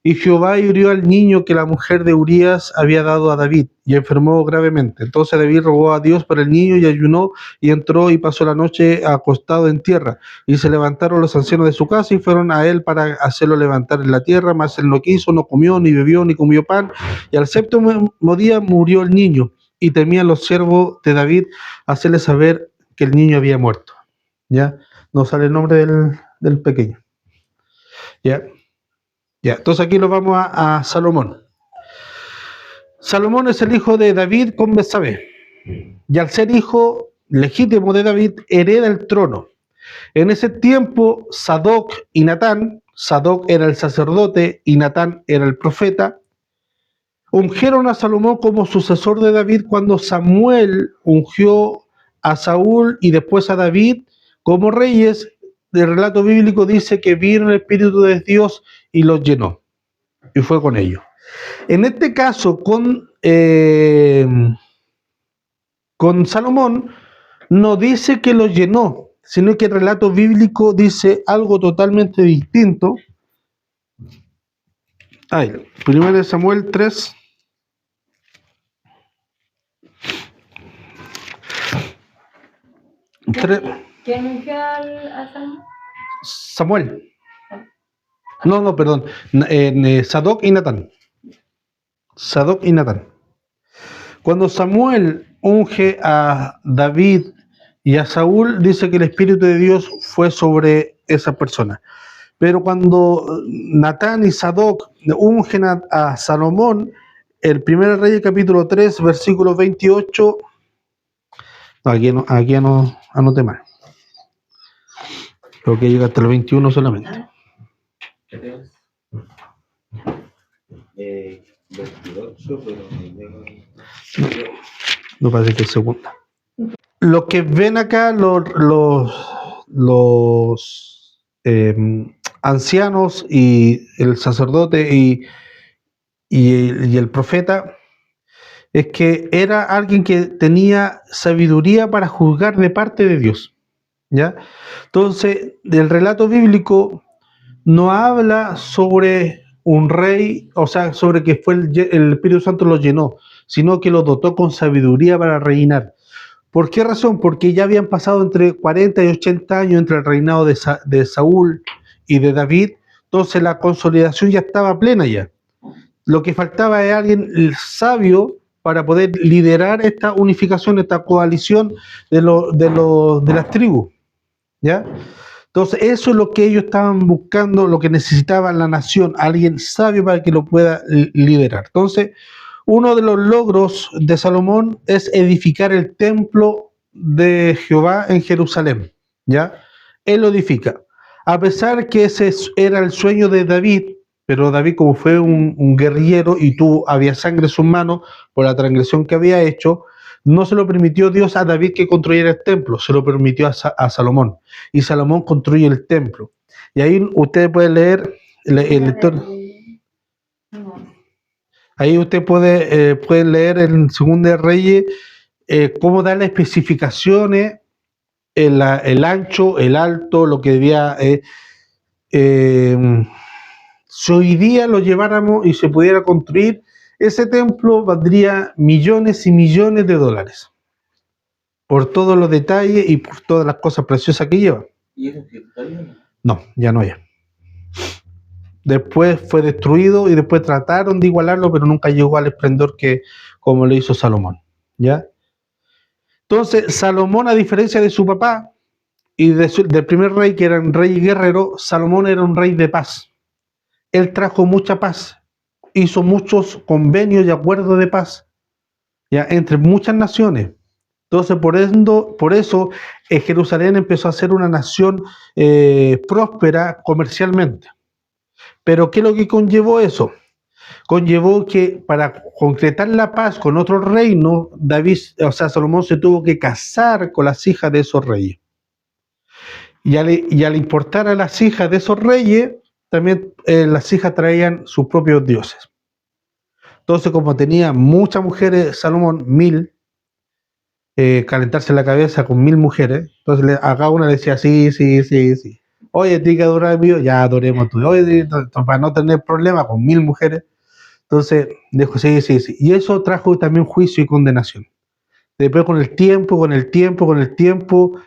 A: y Jehová hirió al niño que la mujer de Urías había dado a David, y enfermó gravemente. Entonces David rogó a Dios por el niño, y ayunó, y entró, y pasó la noche acostado en tierra. Y se levantaron los ancianos de su casa, y fueron a él para hacerlo levantar en la tierra, mas él no quiso, no comió, ni bebió, ni comió pan. Y al séptimo día murió el niño, y temían los siervos de David hacerle saber que el niño había muerto. ¿Ya? No sale el nombre del pequeño. ¿Ya? Ya, entonces aquí lo vamos a Salomón. Salomón es el hijo de David con Betsabé. Y al ser hijo legítimo de David, hereda el trono. En ese tiempo, Sadoc y Natán, Sadoc era el sacerdote y Natán era el profeta, ungieron a Salomón como sucesor de David cuando Samuel ungió a Saúl y después a David como reyes. El relato bíblico dice que vino el Espíritu de Dios y los llenó, y fue con ellos. En este caso, con Salomón, no dice que los llenó, sino que el relato bíblico dice algo totalmente distinto. Ay, 1 Samuel 3.
C: ¿Quién ungió a Salomón?
A: Samuel. No, perdón. Sadoc y Natán. Sadoc y Natán. Cuando Samuel unge a David y a Saúl, dice que el Espíritu de Dios fue sobre esa persona. Pero cuando Natán y Sadoc ungen a Salomón, el 1 Reyes capítulo 3, versículo 28, aquí anoté mal. Creo que llega hasta el 21 solamente.
B: 28, pero
A: No parece que es segunda. Lo que ven acá los ancianos y el sacerdote y el profeta es que era alguien que tenía sabiduría para juzgar de parte de Dios, ¿ya? Entonces, el relato bíblico no habla sobre un rey, o sea, sobre que fue el Espíritu Santo lo llenó, sino que lo dotó con sabiduría para reinar. ¿Por qué razón? Porque ya habían pasado entre 40 y 80 años entre el reinado de Saúl y de David, entonces la consolidación ya estaba plena ya. Lo que faltaba es alguien sabio para poder liderar esta unificación, esta coalición de las tribus, ¿ya? Entonces, eso es lo que ellos estaban buscando, lo que necesitaba la nación, alguien sabio para que lo pueda liderar. Entonces, uno de los logros de Salomón es edificar el templo de Jehová en Jerusalén, ¿ya? Él lo edifica. A pesar que ese era el sueño de David, pero David, como fue un guerrillero y había sangre en sus manos por la transgresión que había hecho, no se lo permitió Dios a David que construyera el templo, se lo permitió a Salomón. Y Salomón construye el templo. Y ahí ustedes pueden leer, ahí usted puede leer en Segunda de Reyes cómo da las especificaciones, el ancho, el alto, lo que debía... si hoy día lo lleváramos y se pudiera construir, ese templo valdría millones y millones de dólares. Por todos los detalles y por todas las cosas preciosas que lleva.
B: ¿Y eso sí está bien?
A: No, ya no hay. Después fue destruido y después trataron de igualarlo, pero nunca llegó al esplendor que como lo hizo Salomón, ¿ya? Entonces, Salomón, a diferencia de su papá y del primer rey, que era un rey guerrero, Salomón era un rey de paz. Él trajo mucha paz, hizo muchos convenios y acuerdos de paz, ¿ya? Entre muchas naciones. Entonces, por eso Jerusalén empezó a ser una nación próspera comercialmente. Pero ¿qué es lo que conllevó eso? Conllevó que para concretar la paz con otro reino, Salomón se tuvo que casar con las hijas de esos reyes. Y al importar a las hijas de esos reyes, también las hijas traían sus propios dioses. Entonces, como tenía muchas mujeres, Salomón, 1000, calentarse la cabeza con 1000 mujeres, entonces a cada una le decía sí. Oye, ¿tienes que adorar mío? Ya adoremos tú. Oye, para no tener problemas con 1000 mujeres. Entonces dijo sí. Y eso trajo también juicio y condenación. Después con el tiempo,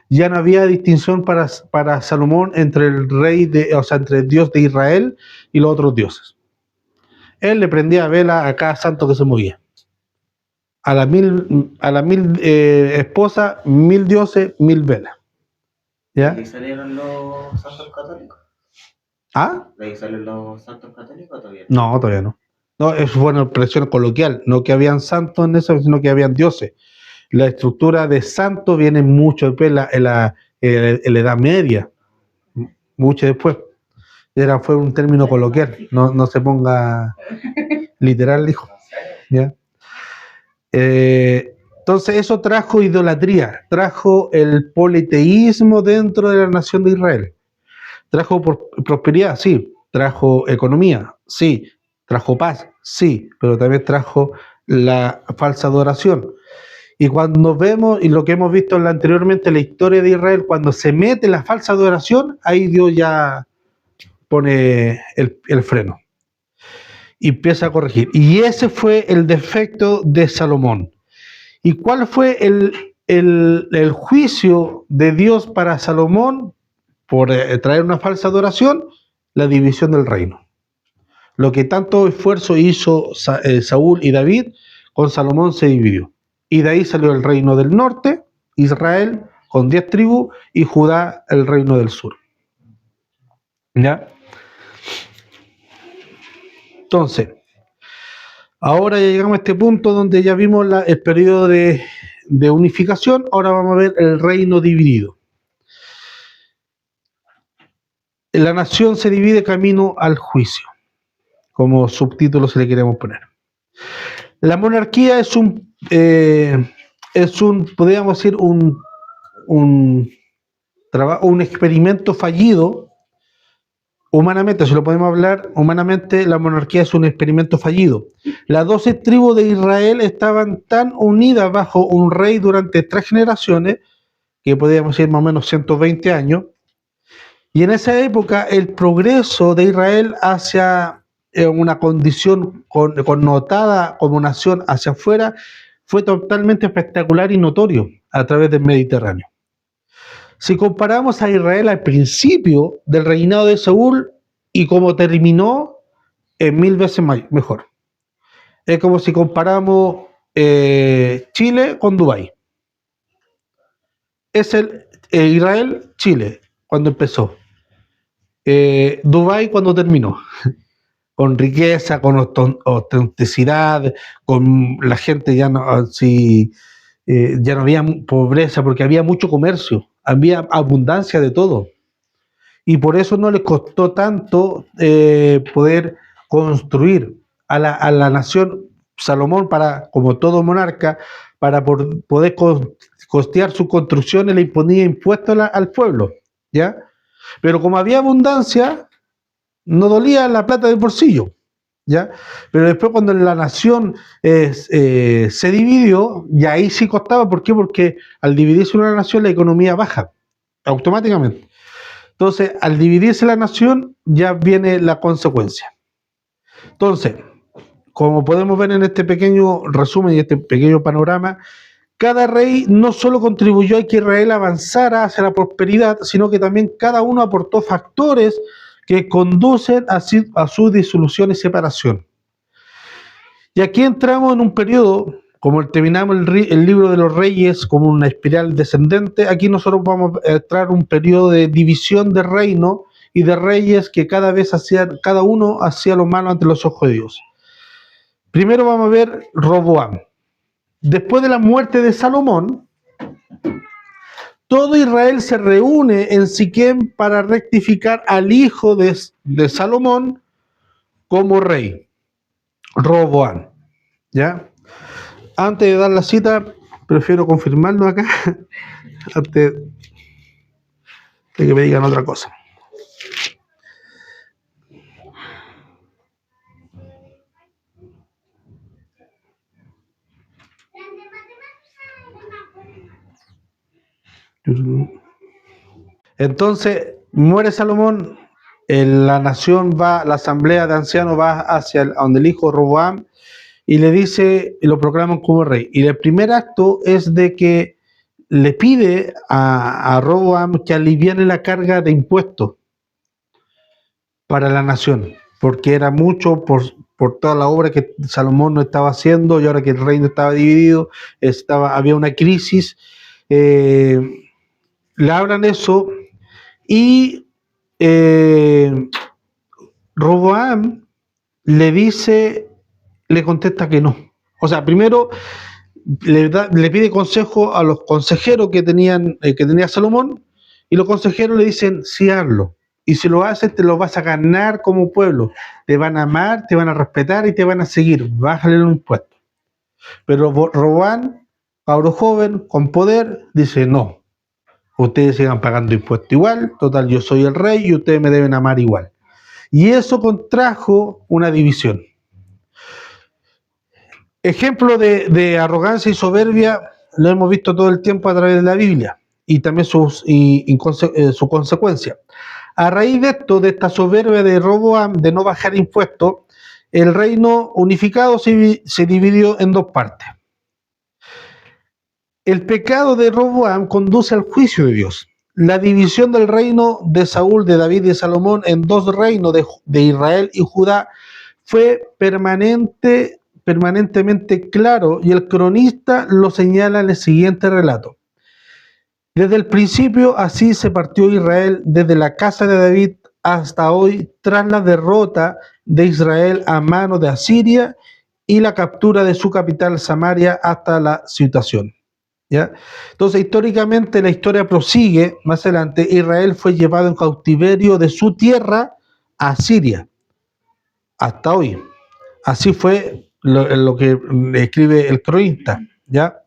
A: ya no había distinción para Salomón entre el rey entre el Dios de Israel y los otros dioses. Él le prendía vela a cada santo que se movía. A las 1000 esposas, 1000 dioses, 1000 velas. ¿Ya?
B: ¿Y salieron los santos católicos?
A: ¿Ah?
B: ¿De ahí salen los santos católicos todavía?
A: No, todavía no. No, eso fue una expresión coloquial, no que habían santos en eso, sino que habían dioses. La estructura de santo viene mucho después en la Edad Media, mucho después. Fue un término coloquial, no se ponga literal, dijo. ¿ya? Entonces eso trajo idolatría, trajo el politeísmo dentro de la nación de Israel. Trajo prosperidad, sí. Trajo economía, sí. Trajo paz, sí. Pero también trajo la falsa adoración. Y cuando vemos, y lo que hemos visto anteriormente en la historia de Israel, cuando se mete la falsa adoración, ahí Dios ya pone el freno y empieza a corregir. Y ese fue el defecto de Salomón. ¿Y cuál fue el juicio de Dios para Salomón por traer una falsa adoración? La división del reino. Lo que tanto esfuerzo hizo Saúl y David, con Salomón se dividió. Y de ahí salió el reino del norte, Israel, con 10 tribus, y Judá, el reino del sur. ¿Ya? Entonces, ahora ya llegamos a este punto donde ya vimos el periodo de unificación. Ahora vamos a ver el reino dividido. La nación se divide camino al juicio, como subtítulo si le queremos poner. La monarquía es podríamos decir, un experimento fallido. Humanamente, si lo podemos hablar, humanamente la monarquía es un experimento fallido. Las 12 tribus de Israel estaban tan unidas bajo un rey durante 3 generaciones, que podríamos decir más o menos 120 años, y en esa época el progreso de Israel hacia una condición connotada como nación hacia afuera fue totalmente espectacular y notorio a través del Mediterráneo. Si comparamos a Israel al principio del reinado de Saúl y cómo terminó, es 1000 veces mejor. Es como si comparamos Chile con Dubái. Es Israel, Chile, cuando empezó. Dubái cuando terminó. Con riqueza, con autenticidad, con la gente ya no había pobreza porque había mucho comercio, había abundancia de todo. Y por eso no les costó tanto poder construir a la nación. Salomón, como todo monarca, para poder costear sus construcciones, le imponía impuestos al pueblo, ¿ya? Pero como había abundancia, no dolía la plata del bolsillo, ¿ya? Pero después cuando la nación se dividió, y ahí sí costaba. ¿Por qué? Porque al dividirse una nación, la economía baja automáticamente. Entonces, al dividirse la nación, ya viene la consecuencia. Entonces, como podemos ver en este pequeño resumen y este pequeño panorama, cada rey no solo contribuyó a que Israel avanzara hacia la prosperidad, sino que también cada uno aportó factores que conducen a su disolución y separación. Y aquí entramos en un periodo, como terminamos el libro de los reyes como una espiral descendente, aquí nosotros vamos a entrar un periodo de división de reino y de reyes que cada uno hacía lo malo ante los ojos de Dios. Primero vamos a ver Roboam. Después de la muerte de Salomón, todo Israel se reúne en Siquem para rectificar al hijo de Salomón como rey, Roboam. ¿Ya? Antes de dar la cita, prefiero confirmarlo acá, antes de que me digan otra cosa. Entonces, muere Salomón, la nación va, la asamblea de ancianos va hacia donde el hijo Roboam y le dice, y lo proclaman como rey. Y el primer acto es de que le pide a Roboam que aliviane la carga de impuestos para la nación, porque era mucho por toda la obra que Salomón no estaba haciendo, y ahora que el reino estaba dividido, había una crisis. Le hablan eso, y Roboam le contesta que no. O sea, primero le pide consejo a los consejeros que tenía Salomón, y los consejeros le dicen, sí, hazlo. Y si lo haces, te lo vas a ganar como pueblo. Te van a amar, te van a respetar y te van a seguir. Bájale los impuestos. Pero Roboam, cabro joven, con poder, dice, no, ustedes sigan pagando impuestos igual, total, yo soy el rey y ustedes me deben amar igual. Y eso contrajo una división. Ejemplo de arrogancia y soberbia lo hemos visto todo el tiempo a través de la Biblia y también su consecuencia. A raíz de esto, de esta soberbia de Roboam de no bajar impuestos, el reino unificado se dividió en dos partes. El pecado de Roboam conduce al juicio de Dios. La división del reino de Saúl, de David y de Salomón en dos reinos de Israel y Judá fue permanentemente claro, y el cronista lo señala en el siguiente relato. Desde el principio así se partió Israel desde la casa de David hasta hoy, tras la derrota de Israel a mano de Asiria y la captura de su capital Samaria hasta la situación. ¿Ya? Entonces, históricamente la historia prosigue. Más adelante, Israel fue llevado en cautiverio de su tierra a Siria hasta hoy. Así fue lo que escribe el cronista, ¿ya?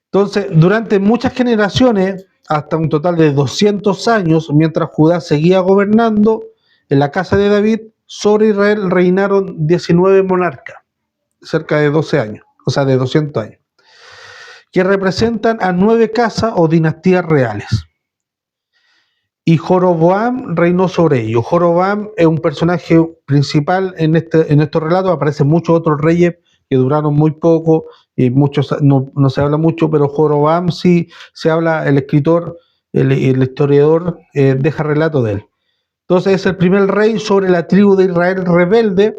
A: Entonces, durante muchas generaciones, hasta un total de 200 años, mientras Judá seguía gobernando en la casa de David, sobre Israel reinaron 19 monarcas, cerca de 12 años, o sea, de 200 años, que representan a 9 casas o dinastías reales. Y Joroboam reinó sobre ellos. Joroboam es un personaje principal en estos relatos. Aparecen muchos otros reyes que duraron muy poco y muchos no se habla mucho, pero Joroboam sí se habla. El escritor, el historiador deja relato de él. Entonces es el primer rey sobre la tribu de Israel rebelde,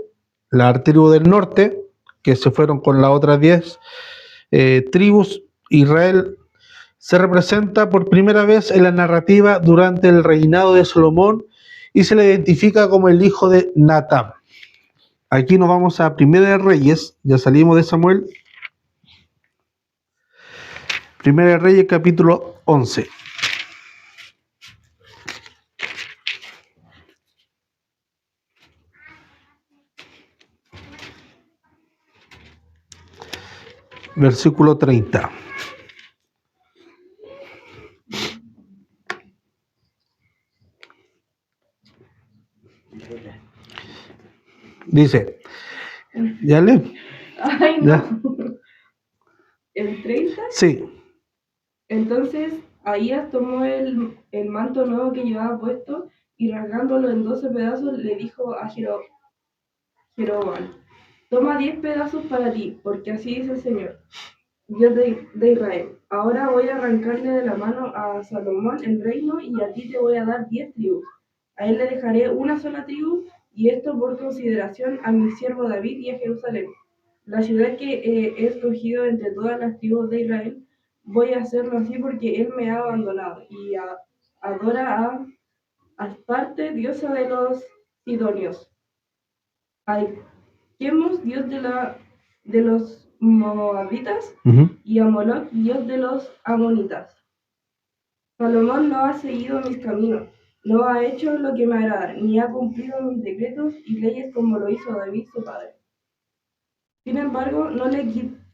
A: la tribu del norte, que se fueron con las otras 10 tribus. Israel se representa por primera vez en la narrativa durante el reinado de Salomón y se le identifica como el hijo de Natán. Aquí nos vamos a Primera de Reyes, ya salimos de Samuel. Primera de Reyes, capítulo 11. Versículo 30. Dice, ¿ya lee?
D: Ay, no.
A: ¿Ya?
D: ¿El 30?
A: Sí.
D: Entonces Ahías tomó el manto nuevo que llevaba puesto y rasgándolo en 12 pedazos le dijo a Jeroboam: toma 10 pedazos para ti, porque así dice el Señor, Dios de Israel. Ahora voy a arrancarle de la mano a Salomón el reino y a ti te voy a dar 10 tribus. A él le dejaré una sola tribu, y esto por consideración a mi siervo David y a Jerusalén, la ciudad que he escogido entre todas las tribus de Israel. Voy a hacerlo así porque él me ha abandonado y adora a Astarte, diosa de los Sidonios, a Quemos, dios de los Moabitas, y a Moloch, dios de los Amonitas. Salomón no ha seguido mis caminos, no ha hecho lo que me agrada, ni ha cumplido mis decretos y leyes como lo hizo David su padre. Sin embargo, no le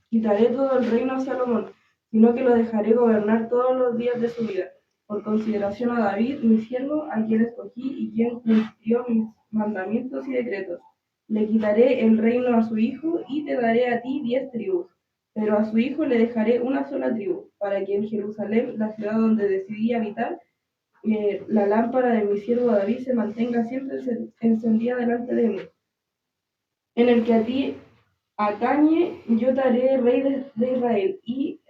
D: quitaré todo el reino a Salomón, sino que lo dejaré gobernar todos los días de su vida, por consideración a David, mi siervo, a quien escogí y quien cumplió mis mandamientos y decretos. Le quitaré el reino a su hijo y te daré a ti 10 tribus, pero a su hijo le dejaré una sola tribu, para que en Jerusalén, la ciudad donde decidí habitar, la lámpara de mi siervo David se mantenga siempre encendida delante de mí, en el que a ti atañe. Yo te haré rey de Israel y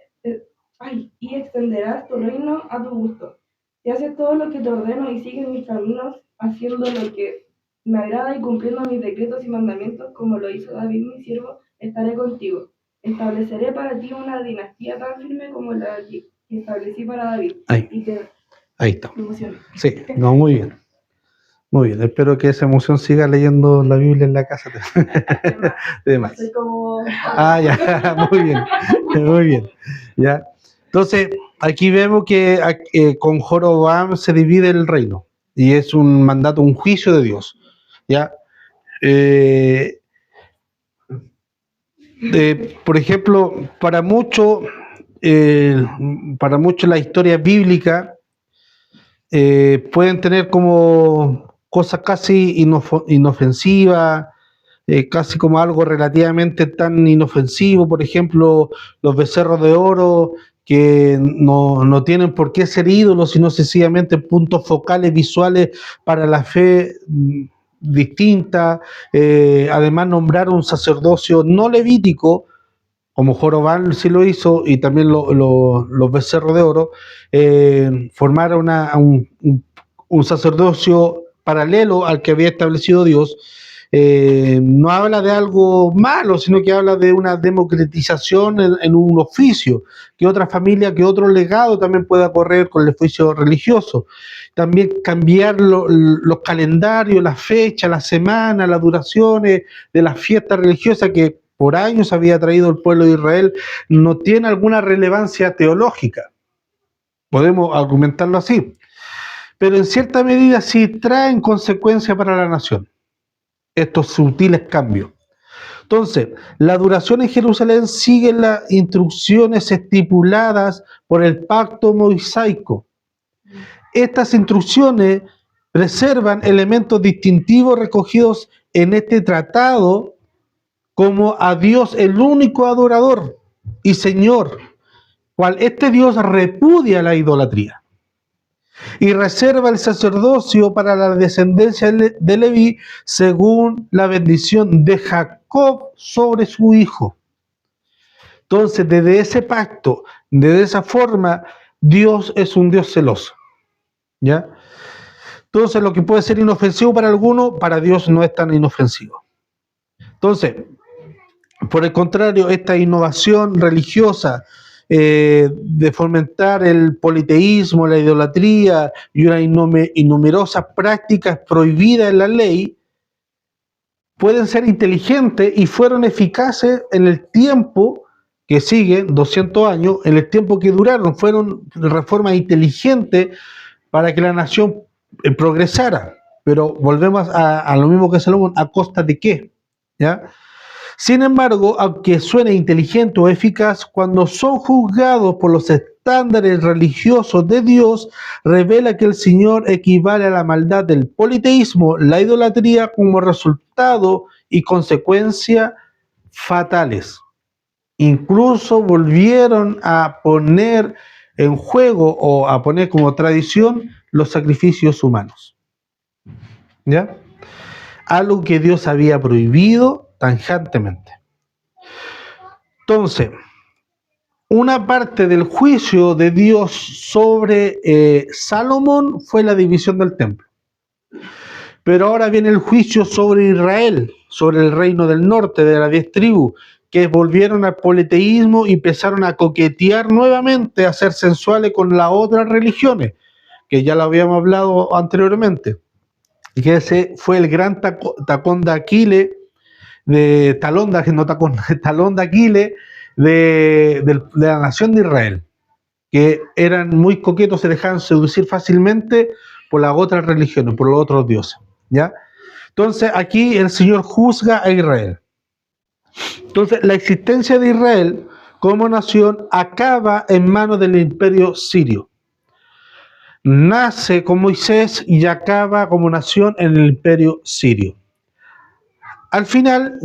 D: extenderás tu reino a tu gusto. Si haces todo lo que te ordeno y sigues mis caminos, haciendo lo que me agrada y cumpliendo mis decretos y mandamientos, como lo hizo David mi siervo, estaré contigo. Estableceré para ti una dinastía tan firme como la que establecí para David.
A: Ahí está.
D: Emocioné.
A: Sí, no, muy bien. Muy bien, espero que esa emoción siga leyendo la Biblia en la casa. Demás.
D: Soy como...
A: Ya, muy bien, muy bien. Ya. Entonces, aquí vemos que con Joroboam se divide el reino y es un mandato, un juicio de Dios. ¿ya? Por ejemplo, para muchos la historia bíblica pueden tener como cosas casi inofensivas, casi como algo relativamente tan inofensivo, por ejemplo, los becerros de oro, que no tienen por qué ser ídolos, sino sencillamente puntos focales visuales para la fe distinta. Además, nombrar un sacerdocio no levítico, como Jorobán sí lo hizo, y también los becerros de oro, formar un sacerdocio paralelo al que había establecido Dios. No habla de algo malo, sino que habla de una democratización en un oficio, que otra familia, que otro legado también pueda correr con el oficio religioso. También cambiar los calendarios, las fechas, las semanas, las duraciones de las fiestas religiosas que por años había traído el pueblo de Israel, no tiene alguna relevancia teológica. Podemos argumentarlo así. Pero en cierta medida sí traen consecuencias para la nación estos sutiles cambios. Entonces, la duración en Jerusalén sigue las instrucciones estipuladas por el pacto mosaico. Estas instrucciones preservan elementos distintivos recogidos en este tratado, como a Dios el único adorador y Señor, cual este Dios repudia la idolatría y reserva el sacerdocio para la descendencia de Leví según la bendición de Jacob sobre su hijo. Entonces, desde ese pacto, de esa forma, Dios es un Dios celoso, ¿ya? Entonces, lo que puede ser inofensivo para alguno, para Dios no es tan inofensivo. Entonces, por el contrario, esta innovación religiosa de fomentar el politeísmo, la idolatría y una numerosas prácticas prohibidas en la ley, pueden ser inteligentes y fueron eficaces en el tiempo que sigue, 200 años, en el tiempo que duraron. Fueron reformas inteligentes para que la nación progresara. Pero volvemos a lo mismo que Salomón, ¿a costa de qué? ¿Ya? Sin embargo, aunque suene inteligente o eficaz, cuando son juzgados por los estándares religiosos de Dios, revela que el Señor equivale a la maldad del politeísmo, la idolatría, como resultado y consecuencia fatales. Incluso volvieron a poner en juego o a poner como tradición los sacrificios humanos. ¿Ya? Algo que Dios había prohibido tajantemente. Entonces, una parte del juicio de Dios sobre Salomón fue la división del templo. Pero ahora viene el juicio sobre Israel, sobre el reino del norte, de las 10 tribus, que volvieron al politeísmo y empezaron a coquetear nuevamente, a ser sensuales con las otras religiones, que ya lo habíamos hablado anteriormente. Y que ese fue el gran tacón de Aquiles, talón de Aquiles de la nación de Israel, que eran muy coquetos, se dejaban seducir fácilmente por las otras religiones, por los otros dioses, ¿ya? Entonces aquí el Señor juzga a Israel. Entonces la existencia de Israel como nación acaba en manos del imperio sirio. Nace con Moisés y acaba como nación en el imperio sirio. Al final,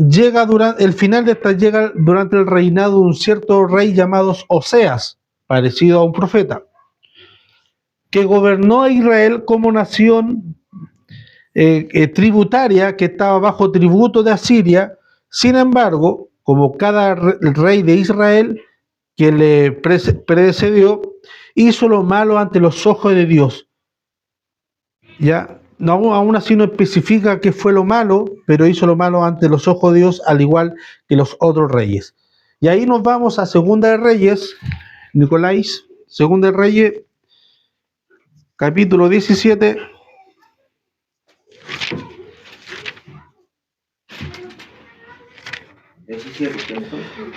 A: el final de esta llega durante el reinado de un cierto rey llamado Oseas, parecido a un profeta, que gobernó a Israel como nación tributaria que estaba bajo tributo de Asiria. Sin embargo, como cada rey de Israel que le precedió, hizo lo malo ante los ojos de Dios. ¿Ya? No, aún así no especifica qué fue lo malo, pero hizo lo malo ante los ojos de Dios, al igual que los otros reyes. Y ahí nos vamos a Segunda de Reyes, Nicolás, Segunda de Reyes, capítulo 17.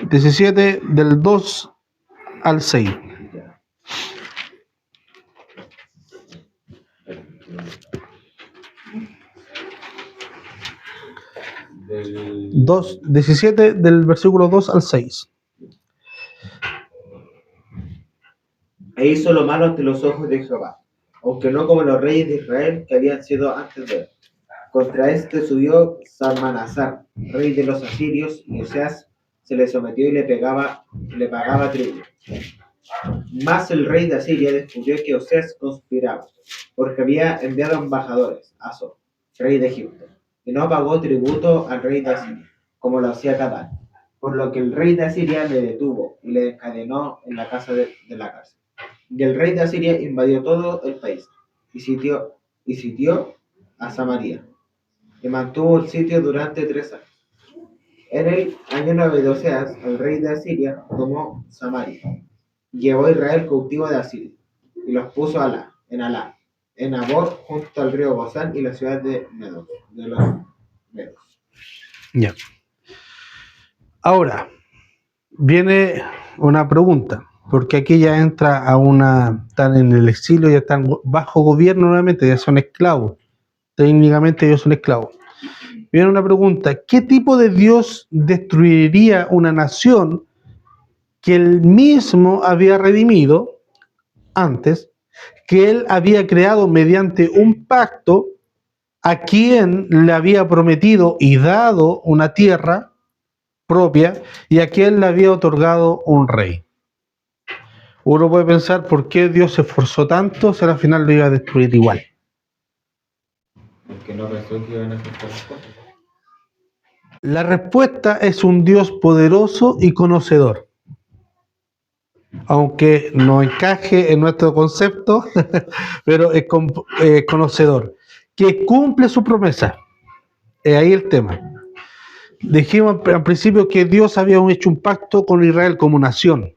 A: 17 del 2 al 6. 17 del versículo 2 al 6.
B: E hizo lo malo ante los ojos de Jehová, aunque no como los reyes de Israel que habían sido antes de él. Contra este subió Salmanasar, rey de los asirios, y Oseas se le sometió y le pagaba tributo. Mas el rey de Asiria descubrió que Oseas conspiraba, porque había enviado embajadores a So, rey de Egipto, y no pagó tributo al rey de Asiria, como lo hacía cada año. Por lo que el rey de Asiria le detuvo y le encadenó en la casa de la cárcel. Y el rey de Asiria invadió todo el país y sitió a Samaria, y mantuvo el sitio durante 3 años. En el año 9 de Oseas, el rey de Asiria tomó Samaria, llevó a Israel cautivo de Asiria, y los puso en Alá, en Abor, junto al río Gozán y la ciudad de los Medos.
A: Ya. Ahora, viene una pregunta, porque aquí ya están en el exilio, ya están bajo gobierno nuevamente, ya son esclavos. Técnicamente ellos son esclavos. Viene una pregunta, ¿qué tipo de Dios destruiría una nación que él mismo había redimido antes, que él había creado mediante un pacto, a quien le había prometido y dado una tierra propia y a quien le había otorgado un rey? Uno puede pensar por qué Dios se esforzó tanto si al final lo iba a destruir igual.
B: Porque no pensó que iban a hacer las cosas.
A: La respuesta es un Dios poderoso y conocedor. Aunque no encaje en nuestro concepto, pero es conocedor, que cumple su promesa. Es ahí el tema. Dijimos al principio que Dios había hecho un pacto con Israel como nación,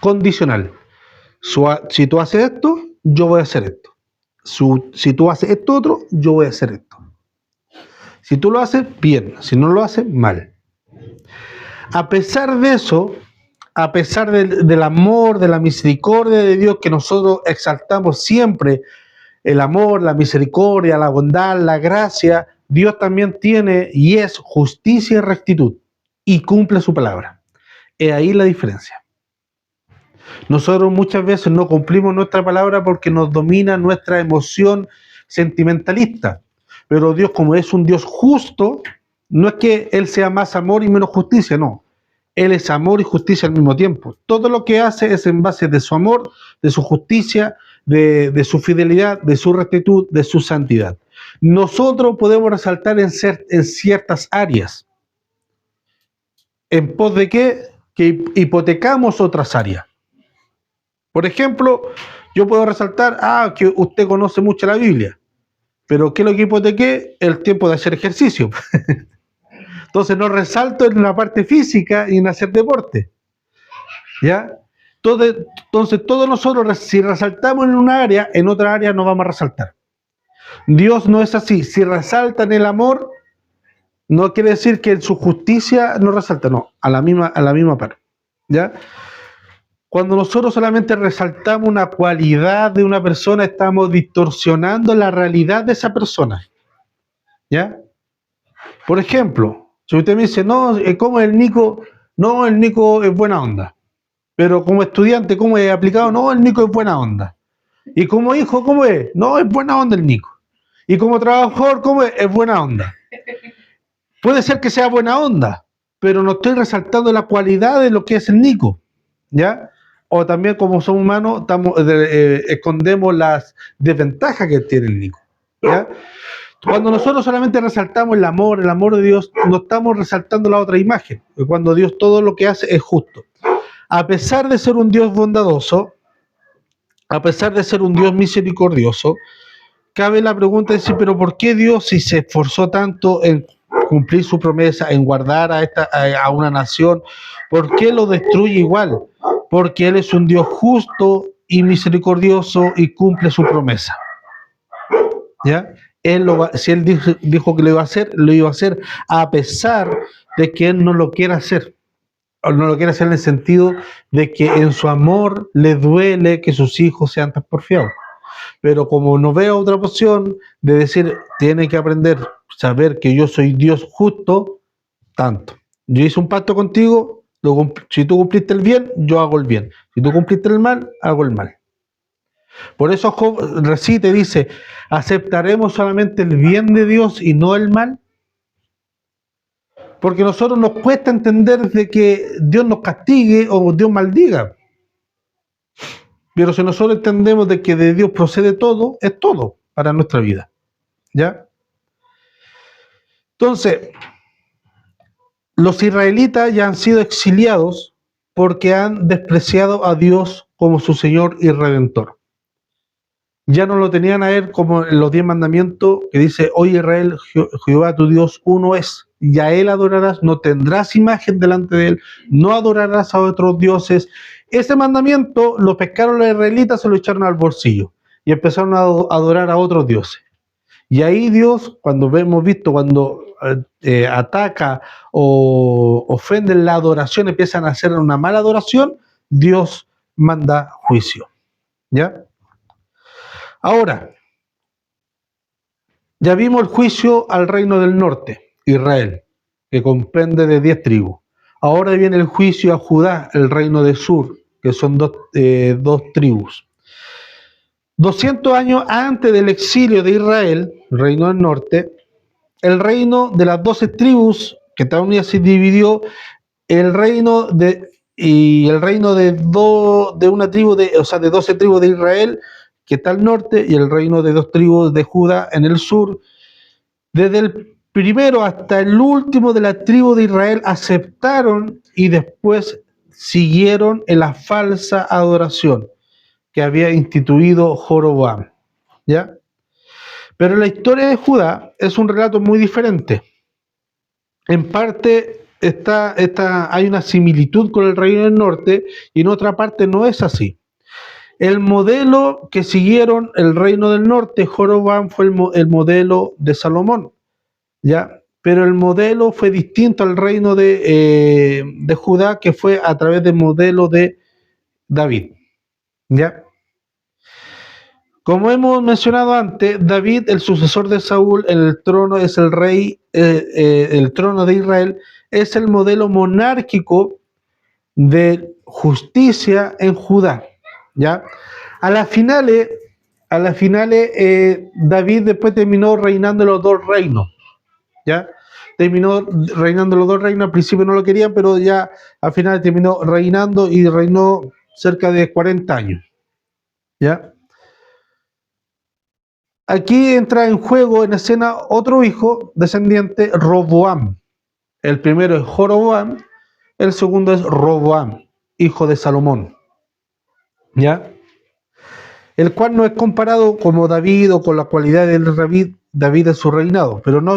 A: condicional. Si tú haces esto, yo voy a hacer esto. Si tú haces esto otro, yo voy a hacer esto. Si tú lo haces, bien. Si no lo haces, mal. A pesar de eso, a pesar del amor, de la misericordia de Dios que nosotros exaltamos siempre, el amor, la misericordia, la bondad, la gracia, Dios también tiene y es justicia y rectitud y cumple su palabra. Es ahí la diferencia. Nosotros muchas veces no cumplimos nuestra palabra porque nos domina nuestra emoción sentimentalista. Pero Dios, como es un Dios justo, no es que Él sea más amor y menos justicia, no. Él es amor y justicia al mismo tiempo. Todo lo que hace es en base de su amor, de su justicia, de su fidelidad, de su rectitud, de su santidad. Nosotros podemos resaltar en ciertas áreas. ¿En pos de qué? Que hipotecamos otras áreas. Por ejemplo, yo puedo resaltar, que usted conoce mucho la Biblia, pero ¿qué es lo que hipotequé? El tiempo de hacer ejercicio. Entonces no resalto en la parte física y en hacer deporte. ¿Ya? Entonces todos nosotros, si resaltamos en una área, en otra área no vamos a resaltar. Dios no es así. Si resalta en el amor, no quiere decir que en su justicia no resalta, no, a la misma par. ¿Ya? Cuando nosotros solamente resaltamos una cualidad de una persona, estamos distorsionando la realidad de esa persona. ¿Ya? Por ejemplo, si usted me dice, no, ¿cómo es el Nico? No, el Nico es buena onda. Pero como estudiante, ¿cómo es aplicado? No, el Nico es buena onda. Y como hijo, ¿cómo es? No, es buena onda el Nico. Y como trabajador, ¿cómo es? Es buena onda. Puede ser que sea buena onda, pero no estoy resaltando la cualidad de lo que es el Nico. ¿Ya? O también como somos humanos, escondemos las desventajas que tiene el Nico. ¿Ya? Cuando nosotros solamente resaltamos el amor de Dios, no estamos resaltando la otra imagen. Cuando Dios todo lo que hace es justo. A pesar de ser un Dios bondadoso, a pesar de ser un Dios misericordioso, cabe la pregunta de decir, pero ¿por qué Dios, si se esforzó tanto en cumplir su promesa, en guardar a una nación, por qué lo destruye igual? Porque Él es un Dios justo y misericordioso y cumple su promesa. ¿Ya? Si Él dijo que lo iba a hacer a pesar de que Él no lo quiera hacer. O no lo quiere hacer en el sentido de que en su amor le duele que sus hijos sean tan porfiados. pero como no veo otra opción de decir, tiene que aprender, saber que yo soy Dios justo, tanto. Yo hice un pacto contigo, si tú cumpliste el bien, yo hago el bien. Si tú cumpliste el mal, hago el mal. Por eso Job recite, dice, ¿aceptaremos solamente el bien de Dios y no el mal? Porque a nosotros nos cuesta entender de que Dios nos castigue o Dios maldiga. Pero si nosotros entendemos de que de Dios procede todo, es todo para nuestra vida. ¿Ya? Entonces, los israelitas ya han sido exiliados porque han despreciado a Dios como su Señor y Redentor. Ya no lo tenían a Él como en los 10 mandamientos que dice, oye Israel, Jehová tu Dios uno es, y a Él adorarás, no tendrás imagen delante de Él, no adorarás a otros dioses. Ese mandamiento lo pescaron los israelitas, se lo echaron al bolsillo y empezaron a adorar a otros dioses. Y ahí Dios, cuando hemos visto, cuando ataca o ofenden la adoración, empiezan a hacer una mala adoración, Dios manda juicio. ¿Ya? Ahora, ya vimos el juicio al reino del norte, Israel, que comprende de 10 tribus. Ahora viene el juicio a Judá, el reino del sur, que son dos tribus. 200 años antes del exilio de Israel, el reino del norte, el reino de las 12 tribus, que Estados Unidos se dividió, el reino de una tribu de 12 tribus de Israel, que está al norte, y el reino de 2 tribus de Judá en el sur. Desde el primero hasta el último de la tribu de Israel aceptaron y después siguieron en la falsa adoración que había instituido Joroboam. ¿Ya? Pero la historia de Judá es un relato muy diferente. En parte hay una similitud con el reino del norte y en otra parte no es así. El modelo que siguieron el reino del norte, Joroboam, fue el modelo de Salomón, ¿ya? Pero el modelo fue distinto al reino de Judá, que fue a través del modelo de David, ¿ya? Como hemos mencionado antes, David, el sucesor de Saúl en el trono, es el rey, el trono de Israel, es el modelo monárquico de justicia en Judá, ¿ya? A las finales, David después terminó reinando los dos reinos, ¿ya? Terminó reinando los dos reinos, al principio no lo querían, pero ya al final terminó reinando y reinó cerca de 40 años, ¿ya? Aquí entra en juego, en escena, otro hijo descendiente, Roboam. El primero es Joroboam, el segundo es Roboam, hijo de Salomón, ¿ya? El cual no es comparado como David o con la cualidad de David en su reinado, pero no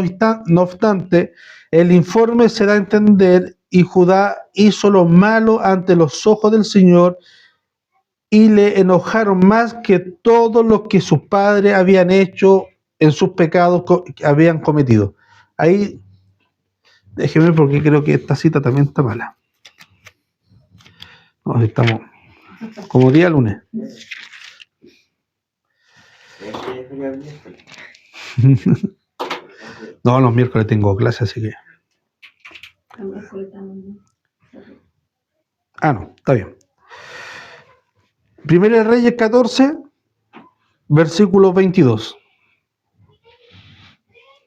A: obstante, el informe se da a entender y Judá hizo lo malo ante los ojos del Señor y le enojaron más que todo lo que sus padres habían hecho en sus pecados que habían cometido. Ahí, déjeme porque creo que esta cita también está mala. No, estamos como día lunes. No, los miércoles tengo clase, así que... Ah, no, está bien. Primera de Reyes 14, versículo 22.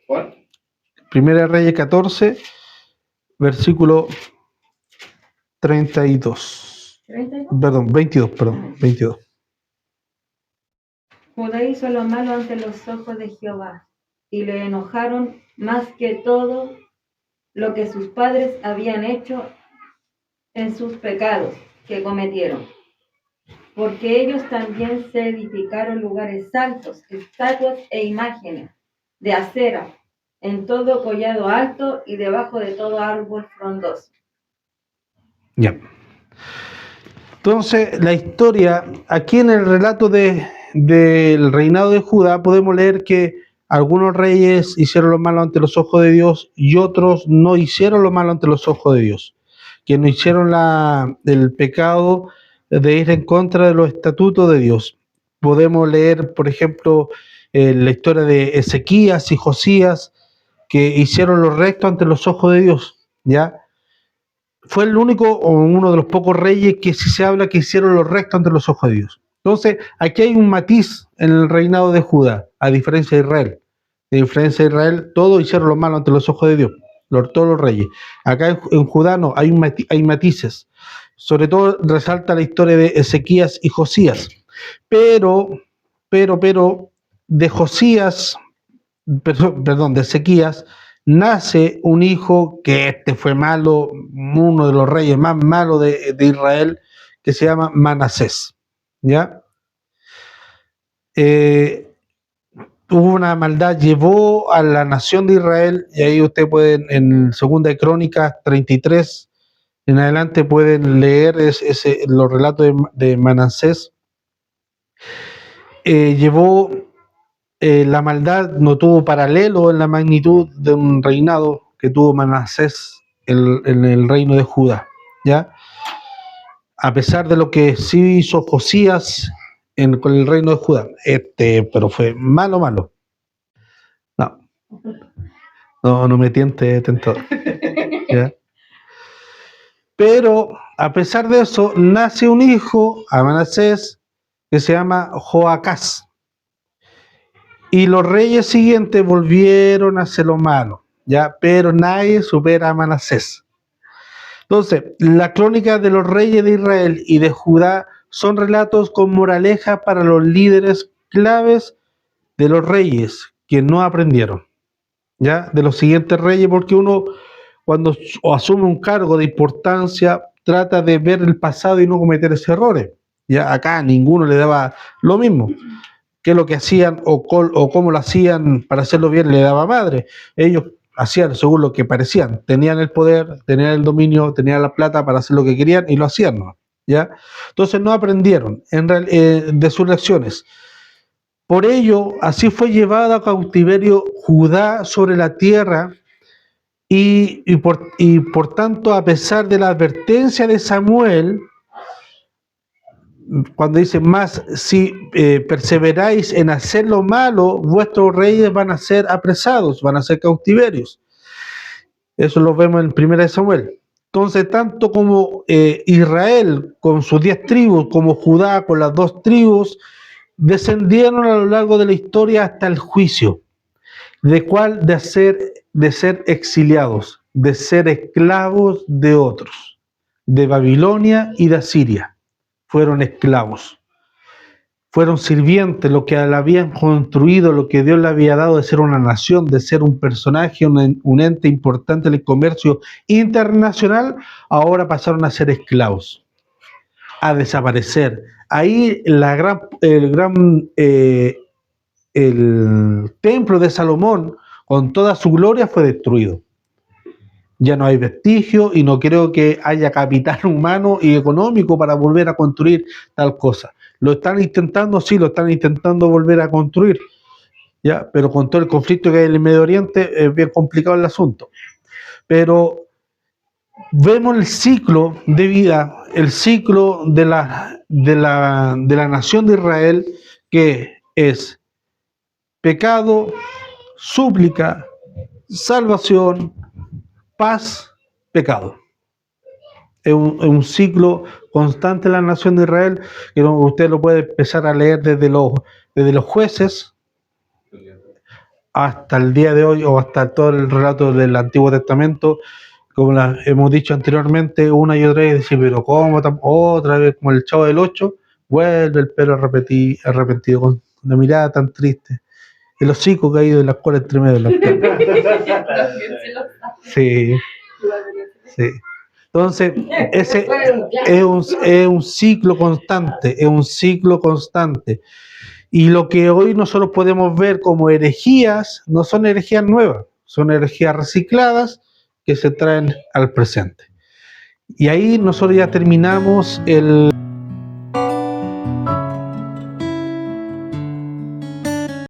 B: ¿Cuál?
A: Primera de Reyes 14, versículo 32.
C: ¿32?
A: Perdón, 22.
C: Judá hizo lo malo ante los ojos de Jehová, y le enojaron más que todo lo que sus padres habían hecho en sus pecados que cometieron. Porque ellos también se edificaron lugares altos, estatuas e imágenes de acera, en todo collado alto y debajo de todo árbol frondoso.
A: Ya. Entonces, la historia, aquí en el relato del reinado de Judá, podemos leer que algunos reyes hicieron lo malo ante los ojos de Dios y otros no hicieron lo malo ante los ojos de Dios, que no hicieron el pecado de ir en contra de los estatutos de Dios. podemos leer, por ejemplo, la historia de Ezequías y Josías, que hicieron lo recto ante los ojos de Dios, ¿ya? Fue el único o uno de los pocos reyes que sí se habla que hicieron lo recto ante los ojos de Dios. Entonces, aquí hay un matiz en el reinado de Judá, a diferencia de Israel. A diferencia de Israel, todos hicieron lo malo ante los ojos de Dios, todos los reyes. Acá en Judá no, hay matices. Sobre todo resalta la historia de Ezequías y Josías. Pero, de Josías, perdón, de Ezequías, nace un hijo que fue malo, uno de los reyes más malos de Israel, que se llama Manasés, ¿ya? Hubo una maldad, llevó a la nación de Israel, y ahí usted puede, en 2 de Crónicas 33, en adelante pueden leer los relatos de Manasés. Llevó la maldad, no tuvo paralelo en la magnitud de un reinado que tuvo Manasés en el reino de Judá, ¿ya? A pesar de lo que sí hizo Josías con el reino de Judá, pero fue malo. No me tiente, tentador, ¿ya? Pero a pesar de eso, nace un hijo a Manasés que se llama Joacás. Y los reyes siguientes volvieron a hacer lo malo, ¿ya? Pero nadie supera a Manasés. Entonces, la crónica de los reyes de Israel y de Judá son relatos con moraleja para los líderes claves de los reyes que no aprendieron, ¿ya? De los siguientes reyes, porque uno cuando asume un cargo de importancia trata de ver el pasado y no cometer esos errores. Ya acá ninguno le daba lo mismo. Qué es lo que hacían o cómo lo hacían para hacerlo bien le daba madre. Ellos hacían según lo que parecían. Tenían el poder, tenían el dominio, tenían la plata para hacer lo que querían y lo hacían, ¿no? ¿Ya? Entonces no aprendieron de sus lecciones. Por ello, así fue llevado a cautiverio Judá sobre la tierra y por tanto, a pesar de la advertencia de Samuel, cuando dice más, si perseveráis en hacer lo malo, vuestros reyes van a ser apresados, van a ser cautiverios. Eso lo vemos en 1 Samuel. Entonces, tanto como Israel con sus 10 tribus, como Judá con las 2 tribus, descendieron a lo largo de la historia hasta el juicio, de ser exiliados, de ser esclavos de otros, de Babilonia y de Asiria. Fueron esclavos, fueron sirvientes, lo que le habían construido, lo que Dios le había dado de ser una nación, de ser un personaje, un ente importante en el comercio internacional, ahora pasaron a ser esclavos, a desaparecer. Ahí el templo de Salomón, con toda su gloria, fue destruido. Ya no hay vestigio y no creo que haya capital humano y económico para volver a construir tal cosa. Lo están intentando, sí, lo están intentando volver a construir, ¿ya? Pero con todo el conflicto que hay en el Medio Oriente es bien complicado el asunto. Pero vemos el ciclo de vida, el ciclo de la nación de Israel, que es pecado, súplica, salvación, paz, pecado. Es un ciclo constante en la nación de Israel, que usted lo puede empezar a leer desde los jueces hasta el día de hoy, o hasta todo el relato del Antiguo Testamento, como hemos dicho anteriormente, una y otra vez, decir, pero ¿cómo? Otra vez, como el Chavo del 8, vuelve el pelo arrepentido, con una mirada tan triste. El hocico caído en la escuela entre medio de la cara. Sí. Entonces, ese es un ciclo constante, Y lo que hoy nosotros podemos ver como herejías, no son herejías nuevas, son herejías recicladas que se traen al presente. Y ahí nosotros ya terminamos el